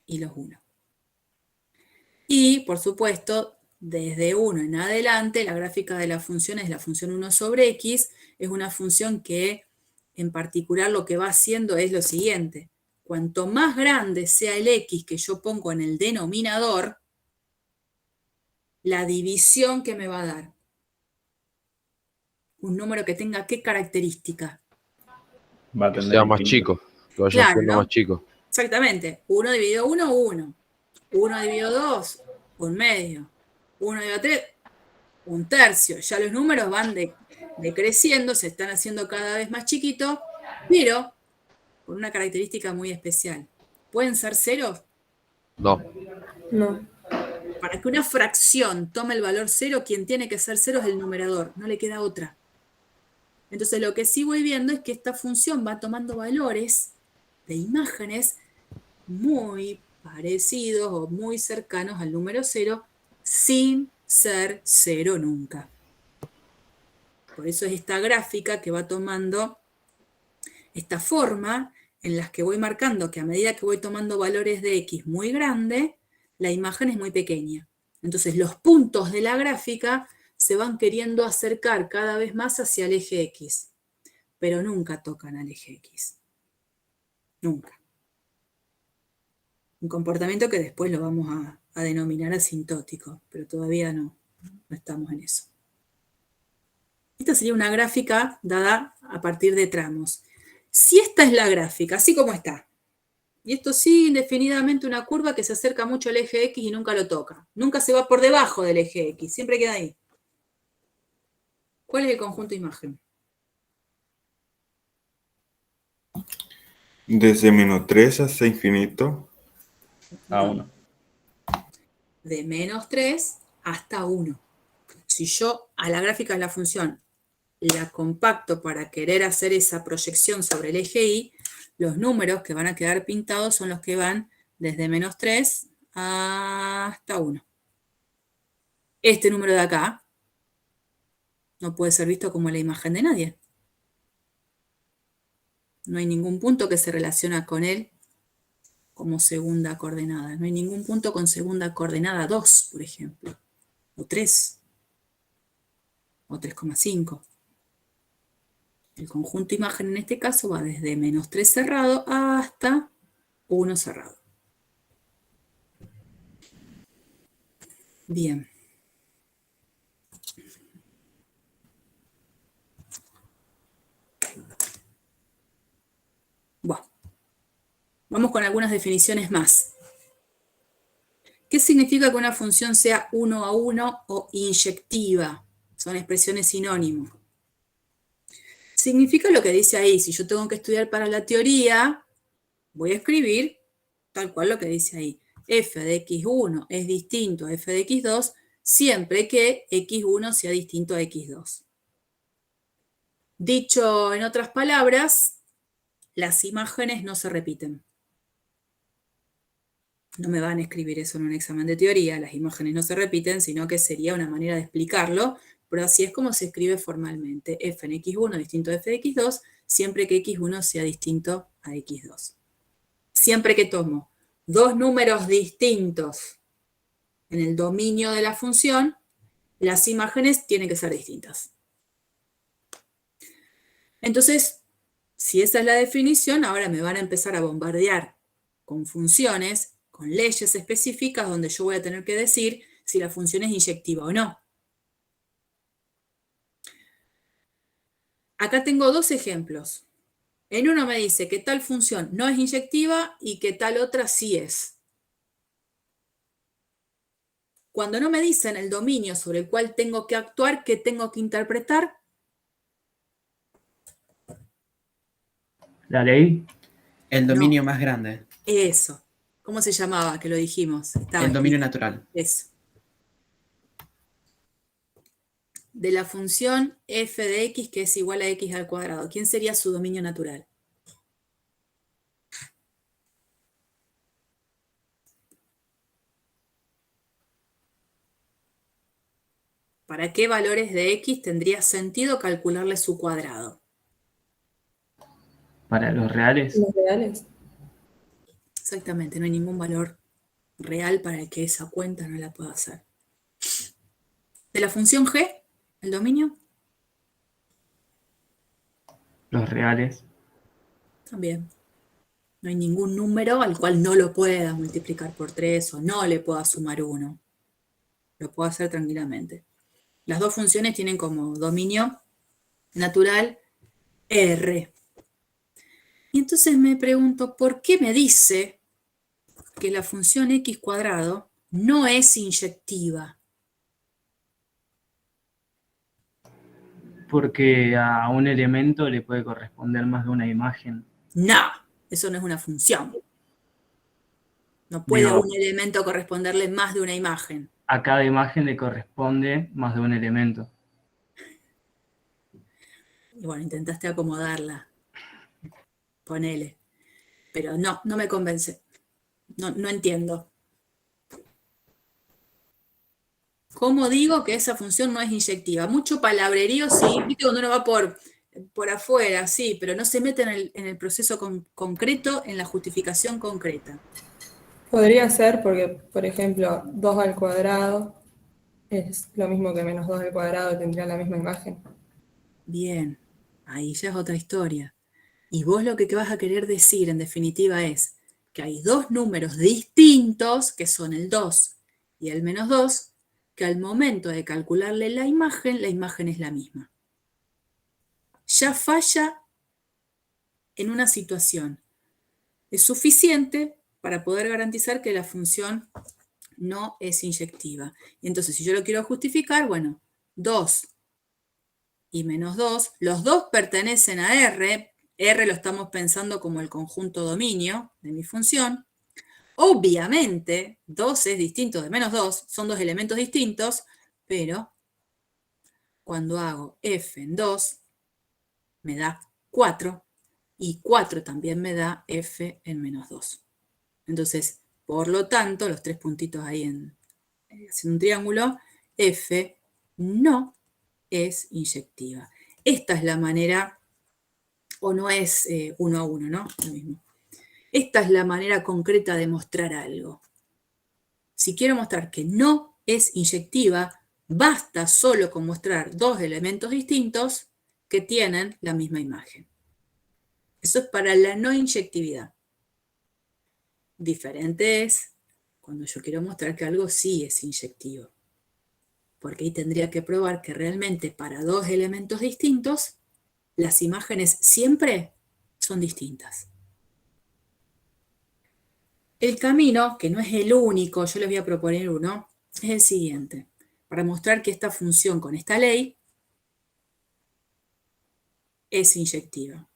Speaker 1: Y los uno. Y, por supuesto, desde 1 en adelante, la gráfica de la función es la función 1 sobre x. Es una función que, en particular, lo que va haciendo es lo siguiente. Cuanto más grande sea el x que yo pongo en el denominador, la división que me va a dar. Un número que tenga ¿qué característica?
Speaker 4: Va a
Speaker 5: Que
Speaker 4: tener
Speaker 5: sea más
Speaker 4: infinito.
Speaker 5: chico. Que vaya
Speaker 1: Claro,
Speaker 5: siendo
Speaker 1: ¿no?
Speaker 5: más chico.
Speaker 1: Exactamente. 1 dividido 1, 1. 1 dividido 2, 1/2. 1 dividido 3, 1/3. Ya los números van decreciendo, se están haciendo cada vez más chiquitos, pero con una característica muy especial. ¿Pueden ser ceros?
Speaker 5: No.
Speaker 8: No.
Speaker 1: Para que una fracción tome el valor 0, quien tiene que ser 0 es el numerador, no le queda otra. Entonces lo que sí voy viendo es que esta función va tomando valores de imágenes muy parecidos o muy cercanos al número 0 sin ser 0 nunca. Por eso es esta gráfica que va tomando esta forma en las que voy marcando que a medida que voy tomando valores de x muy grande, la imagen es muy pequeña. Entonces los puntos de la gráfica se van queriendo acercar cada vez más hacia el eje x, pero nunca tocan al eje x. Nunca. Un comportamiento que después lo vamos a denominar asintótico, pero todavía no estamos en eso. Esta sería una gráfica dada a partir de tramos. Si esta es la gráfica, así como está, y esto sigue indefinidamente una curva que se acerca mucho al eje X y nunca lo toca. Nunca se va por debajo del eje X, siempre queda ahí. ¿Cuál es el conjunto imagen?
Speaker 7: Desde -3 hasta infinito.
Speaker 4: A 1.
Speaker 1: De -3 hasta 1. Si yo a la gráfica de la función la compacto para querer hacer esa proyección sobre el eje Y, los números que van a quedar pintados son los que van desde -3 hasta 1. Este número de acá no puede ser visto como la imagen de nadie. No hay ningún punto que se relaciona con él como segunda coordenada. No hay ningún punto con segunda coordenada 2, por ejemplo, o 3, o 3,5. El conjunto imagen en este caso va desde -3 cerrado hasta 1 cerrado. Bien. Bueno, vamos con algunas definiciones más. ¿Qué significa que una función sea 1 a 1 o inyectiva? Son expresiones sinónimos. Significa lo que dice ahí. Si yo tengo que estudiar para la teoría, voy a escribir tal cual lo que dice ahí. F de x1 es distinto a f de x2 siempre que x1 sea distinto a x2. Dicho en otras palabras, las imágenes no se repiten. No me van a escribir eso en un examen de teoría, las imágenes no se repiten, sino que sería una manera de explicarlo, pero así es como se escribe formalmente. F en x1 distinto a f de x2, siempre que x1 sea distinto a x2. Siempre que tomo dos números distintos en el dominio de la función, las imágenes tienen que ser distintas. Entonces, si esa es la definición, ahora me van a empezar a bombardear con funciones, con leyes específicas donde yo voy a tener que decir si la función es inyectiva o no. Acá tengo dos ejemplos. En uno me dice que tal función no es inyectiva y que tal otra sí es. Cuando no me dicen el dominio sobre el cual tengo que actuar, ¿qué tengo que interpretar?
Speaker 6: La ley.
Speaker 3: El dominio más grande.
Speaker 1: Eso. ¿Cómo se llamaba? Que lo dijimos.
Speaker 3: El dominio natural.
Speaker 1: Eso. De la función f de x que es igual a x al cuadrado. ¿Quién sería su dominio natural? ¿Para qué valores de x tendría sentido calcularle su cuadrado?
Speaker 6: Para los reales.
Speaker 8: Los reales.
Speaker 1: Exactamente, no hay ningún valor real para el que esa cuenta no la pueda hacer. ¿De la función g, el dominio?
Speaker 6: Los reales.
Speaker 1: También. No hay ningún número al cual no lo pueda multiplicar por 3 o no le pueda sumar 1. Lo puedo hacer tranquilamente. Las dos funciones tienen como dominio natural R. Y entonces me pregunto, ¿por qué me dice que la función x cuadrado no es inyectiva?
Speaker 6: Porque a un elemento le puede corresponder más de una imagen.
Speaker 1: No, eso no es una función. No puede un elemento corresponderle más de una imagen.
Speaker 6: A cada imagen le corresponde más de un elemento.
Speaker 1: Y bueno, intentaste acomodarla. Ponele. Pero no me convence. No entiendo. ¿Cómo digo que esa función no es inyectiva? Mucho palabrerío, sí. Viste cuando uno va por afuera, sí, pero no se mete en el proceso concreto, en la justificación concreta.
Speaker 8: Podría ser porque, por ejemplo, 2 al cuadrado es lo mismo que menos 2 al cuadrado, tendría la misma imagen.
Speaker 1: Bien, ahí ya es otra historia. Y vos lo que vas a querer decir, en definitiva, es que hay dos números distintos, que son el 2 y el menos 2, que al momento de calcularle la imagen es la misma. Ya falla en una situación. Es suficiente para poder garantizar que la función no es inyectiva. Y entonces, si yo lo quiero justificar, bueno, 2 y menos 2, los dos pertenecen a R. R lo estamos pensando como el conjunto dominio de mi función. Obviamente, 2 es distinto de menos 2, son dos elementos distintos, pero cuando hago f en 2, me da 4, y 4 también me da f en menos 2. Entonces, por lo tanto, los tres puntitos ahí haciendo un triángulo, f no es inyectiva. Esta es la manera, o no es 1 a 1, ¿no? Lo mismo. Esta es la manera concreta de mostrar algo. Si quiero mostrar que no es inyectiva, basta solo con mostrar dos elementos distintos que tienen la misma imagen. Eso es para la no inyectividad. Diferente es cuando yo quiero mostrar que algo sí es inyectivo. Porque ahí tendría que probar que realmente para dos elementos distintos, las imágenes siempre son distintas. El camino, que no es el único, yo les voy a proponer uno, es el siguiente. Para mostrar que esta función con esta ley es inyectiva.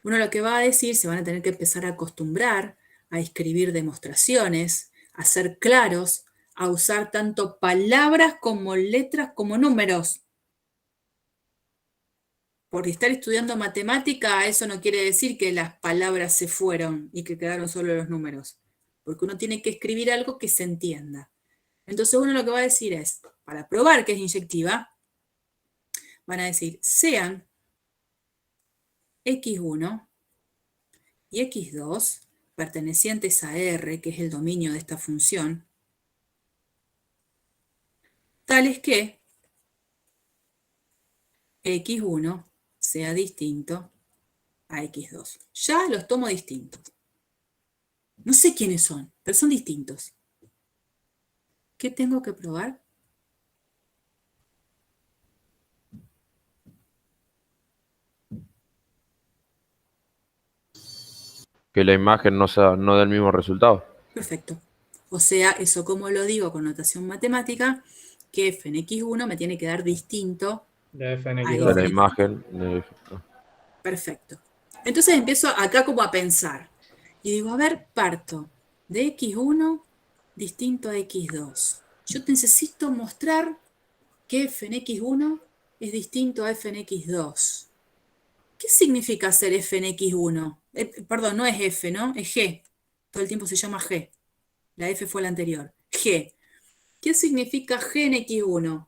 Speaker 1: Uno lo que va a decir, se van a tener que empezar a acostumbrar a escribir demostraciones, a ser claros, a usar tanto palabras como letras como números. Por estar estudiando matemática, eso no quiere decir que las palabras se fueron y que quedaron solo los números. Porque uno tiene que escribir algo que se entienda. Entonces uno lo que va a decir es, para probar que es inyectiva, van a decir, sean x1 y x2 pertenecientes a R, que es el dominio de esta función, tales que x1 sea distinto a x2. Ya los tomo distintos. No sé quiénes son, pero son distintos. ¿Qué tengo que probar?
Speaker 5: Que la imagen no da el mismo resultado.
Speaker 1: Perfecto. O sea, eso como lo digo con notación matemática, que f en x1 me tiene que dar distinto
Speaker 6: De f en
Speaker 1: a
Speaker 6: x2.
Speaker 5: De
Speaker 1: f
Speaker 5: la
Speaker 1: en
Speaker 5: imagen.
Speaker 1: Perfecto. Entonces empiezo acá como a pensar. Y digo, a ver, parto de x1 distinto a x2. Yo necesito mostrar que f en x1 es distinto a f en x2. ¿Qué significa ser f en x1? Perdón, no es f, ¿no? Es g. Todo el tiempo se llama g. La f fue la anterior. G. ¿Qué significa g en x1?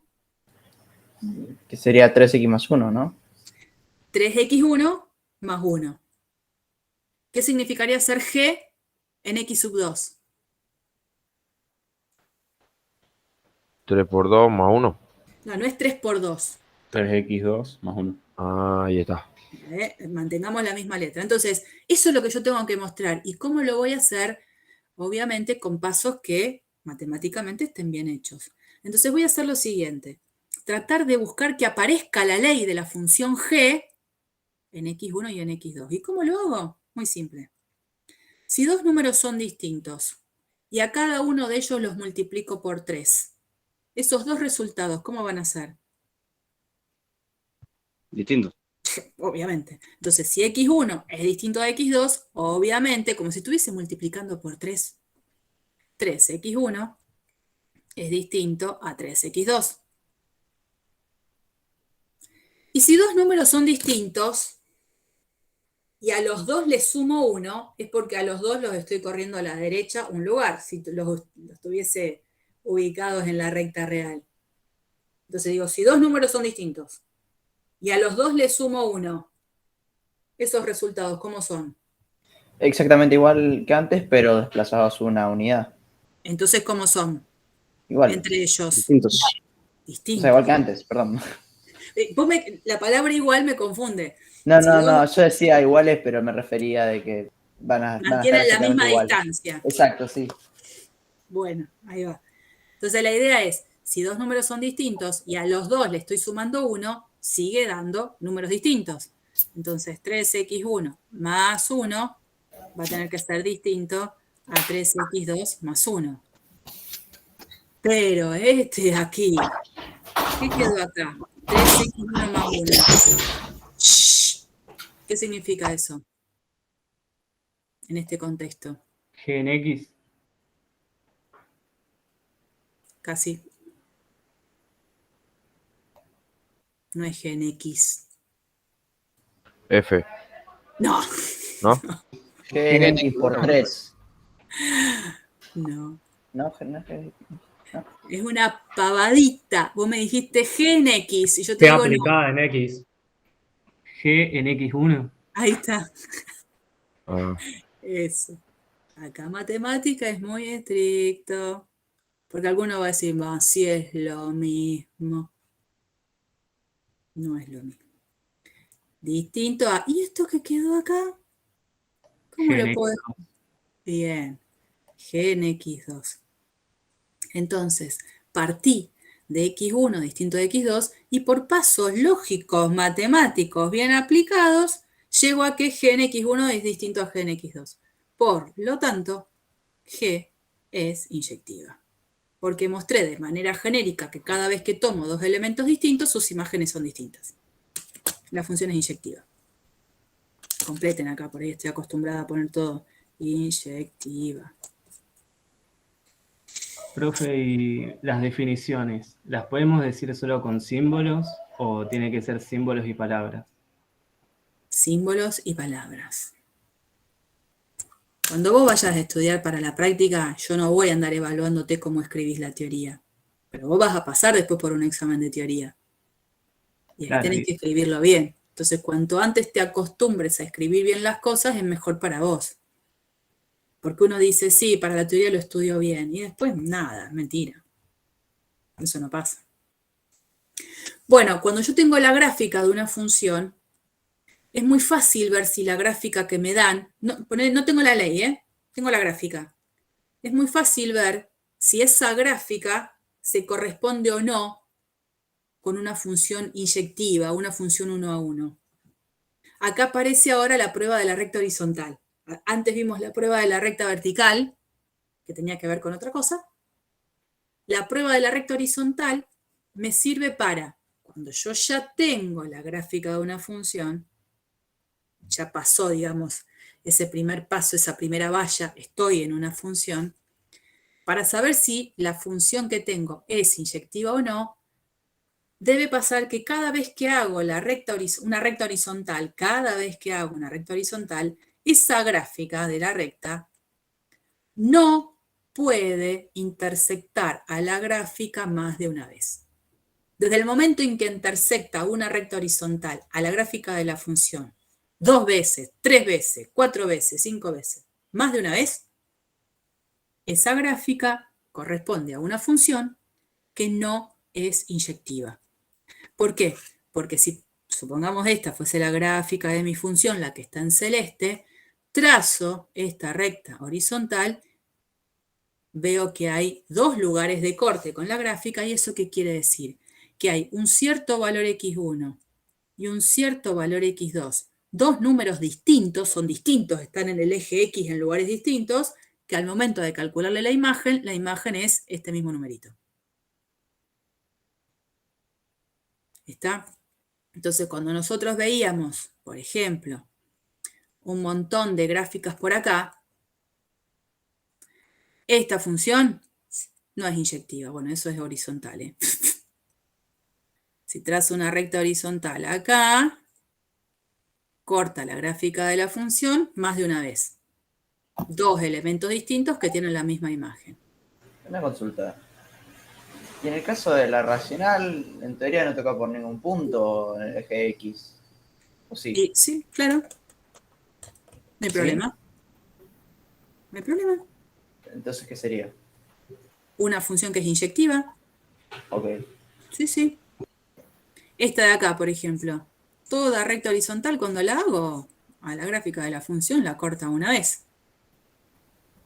Speaker 2: Que sería 3x más 1, ¿no?
Speaker 1: 3x1 más 1. ¿Qué significaría ser g en x sub 2?
Speaker 5: 3 por 2 más 1.
Speaker 1: No, no es 3 por 2.
Speaker 4: 3x2 más 1.
Speaker 5: Ah, ahí está.
Speaker 1: Mantengamos la misma letra. Entonces, eso es lo que yo tengo que mostrar. ¿Y cómo lo voy a hacer? Obviamente con pasos que matemáticamente estén bien hechos. Entonces voy a hacer lo siguiente. Tratar de buscar que aparezca la ley de la función g en x1 y en x2. ¿Y cómo lo hago? Muy simple. Si dos números son distintos y a cada uno de ellos los multiplico por 3, esos dos resultados, ¿cómo van a ser?
Speaker 9: Distintos.
Speaker 1: Obviamente. Entonces, si x1 es distinto a x2, obviamente, como si estuviese multiplicando por 3, 3x1 es distinto a 3x2. Y si dos números son distintos y a los dos les sumo 1, es porque a los dos los estoy corriendo a la derecha un lugar, si los tuviese ubicados en la recta real. Entonces digo, si dos números son distintos y a los dos les sumo 1, esos resultados, ¿cómo son?
Speaker 2: Exactamente igual que antes, pero desplazados una unidad.
Speaker 1: Entonces, ¿cómo son?
Speaker 2: Igual.
Speaker 1: Entre ellos.
Speaker 9: Distintos.
Speaker 2: O sea, igual que antes, perdón.
Speaker 1: La palabra igual me confunde.
Speaker 2: No,
Speaker 1: Si
Speaker 2: no,
Speaker 1: dos
Speaker 2: no, yo decía iguales, pero me refería de que van a estar
Speaker 1: mantienen la
Speaker 2: exactamente
Speaker 1: misma
Speaker 2: iguales.
Speaker 1: distancia.
Speaker 2: Exacto, sí.
Speaker 1: Bueno, ahí va. Entonces la idea es, si dos números son distintos y a los dos le estoy sumando 1, sigue dando números distintos. Entonces 3x1 más 1 va a tener que ser distinto a 3x2 más 1. Pero este de aquí, ¿qué quedó acá? 3x1 más 1. Shh. ¿Qué significa eso en este contexto?
Speaker 9: G en X.
Speaker 1: Casi. No es G en X.
Speaker 5: F,
Speaker 1: No.
Speaker 5: ¿no?
Speaker 2: G en X por 3.
Speaker 1: No.
Speaker 2: No, no es G. No.
Speaker 1: Es una pavadita. Vos me dijiste G en X y yo te
Speaker 9: G
Speaker 1: digo no.
Speaker 9: aplicada en X. G en X1.
Speaker 1: Ahí está.
Speaker 5: Ah,
Speaker 1: Eso. Acá matemática es muy estricto. Porque alguno va a decir, va, sí es lo mismo. No es lo mismo. Distinto a, ¿y esto que quedó acá? ¿Cómo
Speaker 9: G en
Speaker 1: lo puedo?
Speaker 9: X2.
Speaker 1: Bien. G en X2. Entonces, partí de X1 distinto de X2 y por pasos lógicos, matemáticos, bien aplicados, llego a que G en X1 es distinto a G en X2. Por lo tanto, G es inyectiva. Porque mostré de manera genérica que cada vez que tomo dos elementos distintos, sus imágenes son distintas. La función es inyectiva. Completen acá, por ahí estoy acostumbrada a poner todo inyectiva.
Speaker 9: Profe, y las definiciones, ¿las podemos decir solo con símbolos o tiene que ser símbolos y palabras?
Speaker 1: Símbolos y palabras. Cuando vos vayas a estudiar para la práctica, yo no voy a andar evaluándote cómo escribís la teoría, pero vos vas a pasar después por un examen de teoría. Y ahí
Speaker 9: Claro,
Speaker 1: tenés que escribirlo bien. Entonces, cuanto antes te acostumbres a escribir bien las cosas, es mejor para vos. Porque uno dice, sí, para la teoría lo estudio bien, y después nada, mentira. Eso no pasa. Bueno, cuando yo tengo la gráfica de una función, es muy fácil ver si la gráfica que me dan, no tengo la ley, tengo la gráfica. Es muy fácil ver si esa gráfica se corresponde o no con una función inyectiva, una función 1 a 1. Acá aparece ahora la prueba de la recta horizontal. Antes vimos la prueba de la recta vertical, que tenía que ver con otra cosa. La prueba de la recta horizontal me sirve para, cuando yo ya tengo la gráfica de una función, ya pasó, digamos, ese primer paso, esa primera valla, estoy en una función, para saber si la función que tengo es inyectiva o no, debe pasar que cada vez que hago una recta horizontal, esa gráfica de la recta no puede intersectar a la gráfica más de una vez. Desde el momento en que intersecta una recta horizontal a la gráfica de la función 2 veces, 3 veces, 4 veces, 5 veces, más de una vez, esa gráfica corresponde a una función que no es inyectiva. ¿Por qué? Porque si supongamos esta fuese la gráfica de mi función, la que está en celeste, trazo esta recta horizontal, veo que hay 2 lugares de corte con la gráfica, ¿y eso qué quiere decir? Que hay un cierto valor x1 y un cierto valor x2. 2 números distintos, son distintos, están en el eje X en lugares distintos, que al momento de calcularle la imagen es este mismo numerito. ¿Está? Entonces, cuando nosotros veíamos, por ejemplo, un montón de gráficas por acá, esta función no es inyectiva. Bueno, eso es horizontal, ¿eh? Si trazo una recta horizontal acá, corta la gráfica de la función más de una vez. 2 elementos distintos que tienen la misma imagen.
Speaker 2: Una consulta. Y en el caso de la racional, en teoría no toca por ningún punto en el eje X. ¿O sí?
Speaker 1: Y, sí, claro. No hay
Speaker 2: ¿Sí?
Speaker 1: problema. No hay problema.
Speaker 2: Entonces, ¿qué sería?
Speaker 1: Una función que es inyectiva.
Speaker 2: Ok.
Speaker 1: Sí, sí. Esta de acá, por ejemplo. toda recta horizontal cuando la hago, a la gráfica de la función la corta una vez.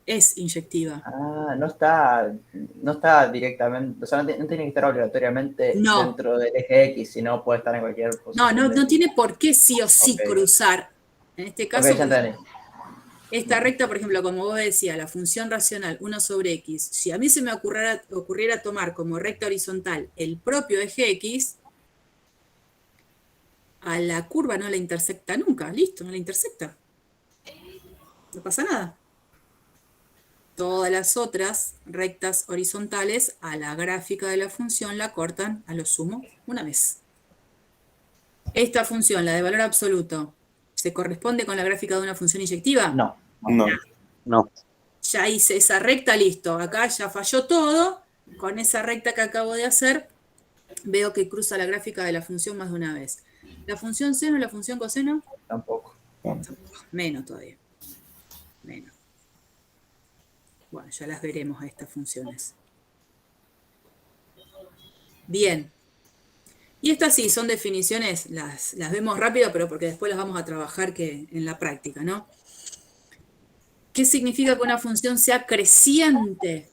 Speaker 1: Es inyectiva.
Speaker 2: Ah, no está directamente, o sea, no tiene que estar obligatoriamente dentro del eje X, sino puede estar en cualquier posición.
Speaker 1: No tiene por qué sí o sí cruzar. En este caso,
Speaker 2: ya entendí.
Speaker 1: Esta recta, por ejemplo, como vos decías, la función racional 1 sobre x, si a mí se me ocurriera tomar como recta horizontal el propio eje x, a la curva no la intersecta nunca, listo, no la intersecta. No pasa nada. Todas las otras rectas horizontales a la gráfica de la función la cortan a lo sumo una vez. Esta función, la de valor absoluto, ¿se corresponde con la gráfica de una función inyectiva?
Speaker 2: No.
Speaker 1: Ya hice esa recta, listo. Acá ya falló todo. Con esa recta que acabo de hacer, veo que cruza la gráfica de la función más de una vez. ¿La función seno y la función coseno?
Speaker 2: Tampoco.
Speaker 1: Menos todavía. Menos. Bueno, ya las veremos a estas funciones. Bien. Y estas sí, son definiciones, las vemos rápido, pero porque después las vamos a trabajar en la práctica, ¿no? ¿Qué significa que una función sea creciente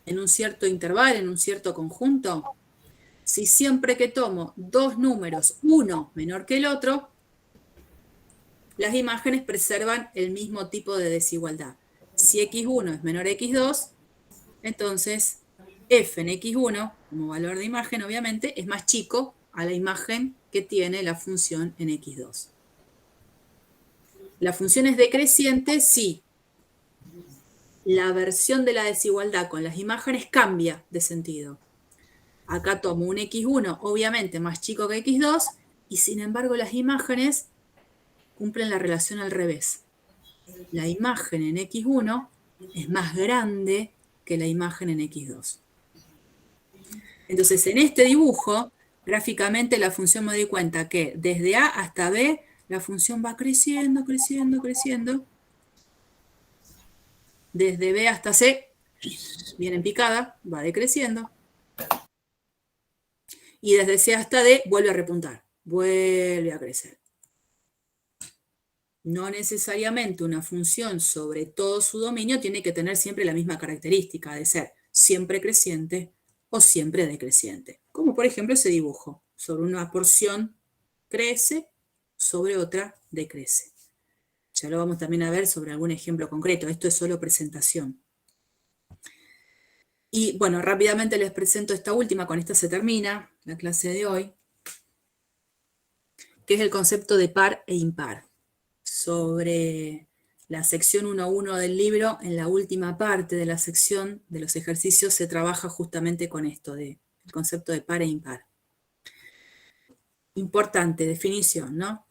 Speaker 1: en un cierto intervalo, en un cierto conjunto? Si siempre que tomo dos números, uno menor que el otro, las imágenes preservan el mismo tipo de desigualdad. Si x1 es menor a x2, entonces f en x1, como valor de imagen, obviamente, es más chico a la imagen que tiene la función en x2. La función es decreciente si la versión de la desigualdad con las imágenes cambia de sentido. Acá tomo un x1, obviamente más chico que x2, y sin embargo las imágenes cumplen la relación al revés. La imagen en x1 es más grande que la imagen en x2. Entonces, en este dibujo, gráficamente la función me doy cuenta que desde A hasta B, la función va creciendo, creciendo, creciendo. Desde B hasta C, viene en picada, va decreciendo. Y desde C hasta D, vuelve a repuntar, vuelve a crecer. No necesariamente una función sobre todo su dominio tiene que tener siempre la misma característica de ser siempre creciente o siempre decreciente. Como por ejemplo ese dibujo. Sobre una porción crece, sobre otra decrece. Ya lo vamos también a ver sobre algún ejemplo concreto. Esto es solo presentación. Y bueno, rápidamente les presento esta última, con esta se termina la clase de hoy, que es el concepto de par e impar. Sobre la sección 1.1 del libro, en la última parte de la sección de los ejercicios se trabaja justamente con esto, el concepto de par e impar. Importante, definición, ¿no?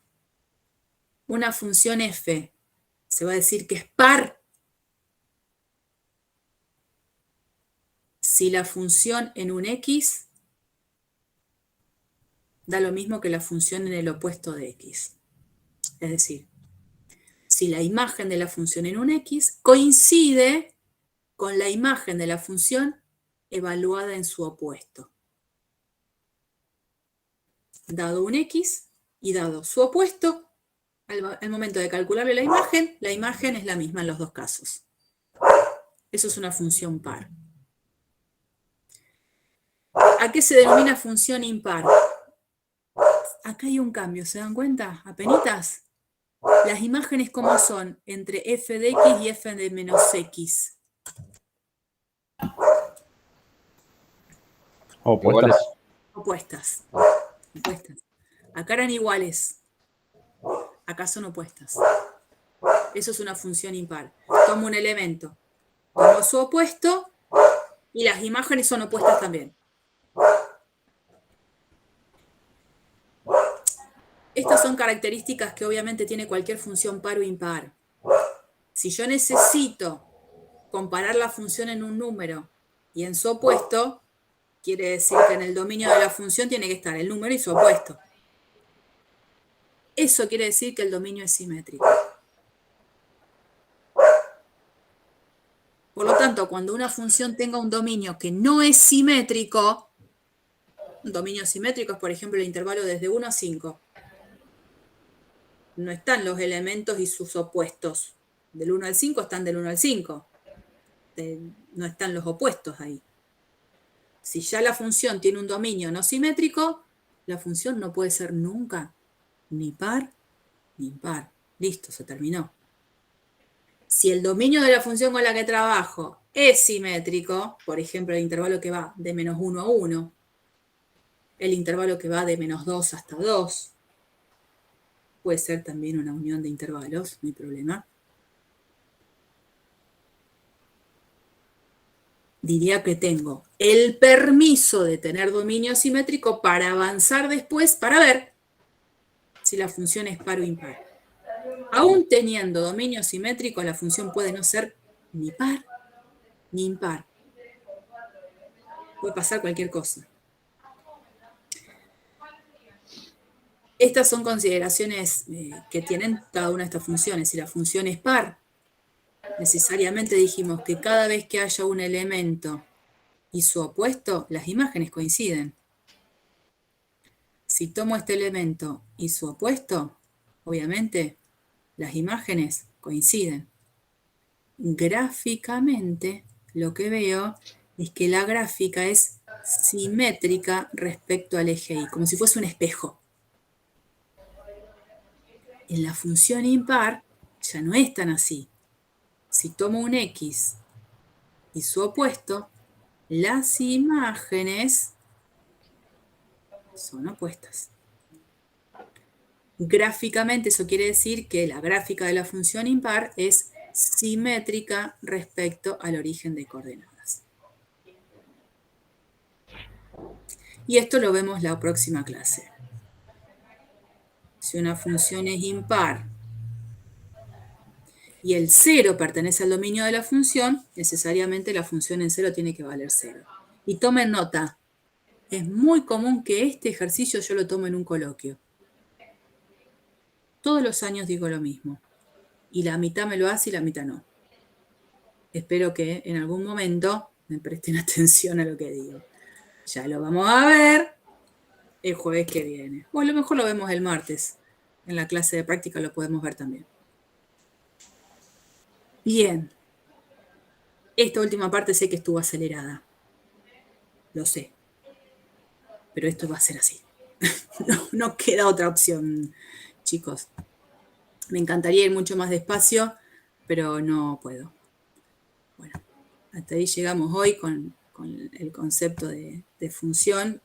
Speaker 1: Una función f se va a decir que es par si la función en un x da lo mismo que la función en el opuesto de x. Es decir, si la imagen de la función en un x coincide con la imagen de la función evaluada en su opuesto. Dado un x y dado su opuesto, al momento de calcularle la imagen es la misma en los dos casos. Eso es una función par. ¿A qué se denomina función impar? Acá hay un cambio, ¿se dan cuenta? Apenitas. Las imágenes, ¿cómo son? Entre f de x y f de menos x.
Speaker 4: Opuestas.
Speaker 1: Opuestas. Acá eran iguales. Acá son opuestas. Eso es una función impar. Tomo un elemento, tomo su opuesto y las imágenes son opuestas también. Estas son características que obviamente tiene cualquier función par o impar. Si yo necesito comparar la función en un número y en su opuesto, quiere decir que en el dominio de la función tiene que estar el número y su opuesto. Eso quiere decir que el dominio es simétrico. Por lo tanto, cuando una función tenga un dominio que no es simétrico, Un dominio simétrico es, por ejemplo, el intervalo desde 1 a 5. No están los elementos y sus opuestos. Del 1 al 5 están del 1 al 5. No están los opuestos ahí. Si ya la función tiene un dominio no simétrico, la función no puede ser nunca ni par ni impar. Listo, se terminó. Si el dominio de la función con la que trabajo es simétrico, por ejemplo, el intervalo que va de menos 1 a 1, el intervalo que va de menos 2 hasta 2, puede ser también una unión de intervalos, no hay problema. Diría que tengo el permiso de tener dominio simétrico para avanzar después, para ver si la función es par o impar. Aún teniendo dominio simétrico, la función puede no ser ni par ni impar. Puede pasar cualquier cosa. Estas son consideraciones que tienen cada una de estas funciones. Si la función es par, necesariamente dijimos que cada vez que haya un elemento y su opuesto, las imágenes coinciden. Si tomo este elemento y su opuesto, obviamente las imágenes coinciden. Gráficamente, lo que veo es que la gráfica es simétrica respecto al eje Y, como si fuese un espejo. En la función impar ya no es tan así. Si tomo un X y su opuesto, las imágenes son opuestas. Gráficamente eso quiere decir que la gráfica de la función impar es simétrica respecto al origen de coordenadas. Y esto lo vemos la próxima clase. Si una función es impar y el 0 pertenece al dominio de la función, necesariamente la función en 0 tiene que valer 0. Y tomen nota, es muy común que este ejercicio yo lo tome en un coloquio. Todos los años digo lo mismo. Y la mitad me lo hace y la mitad no. Espero que en algún momento me presten atención a lo que digo. Ya lo vamos a ver el jueves que viene. O a lo mejor lo vemos el martes. En la clase de práctica lo podemos ver también. Bien. Esta última parte sé que estuvo acelerada. Lo sé. Pero esto va a ser así. No queda otra opción, chicos. Me encantaría ir mucho más despacio, pero no puedo. Bueno, hasta ahí llegamos hoy con el concepto de función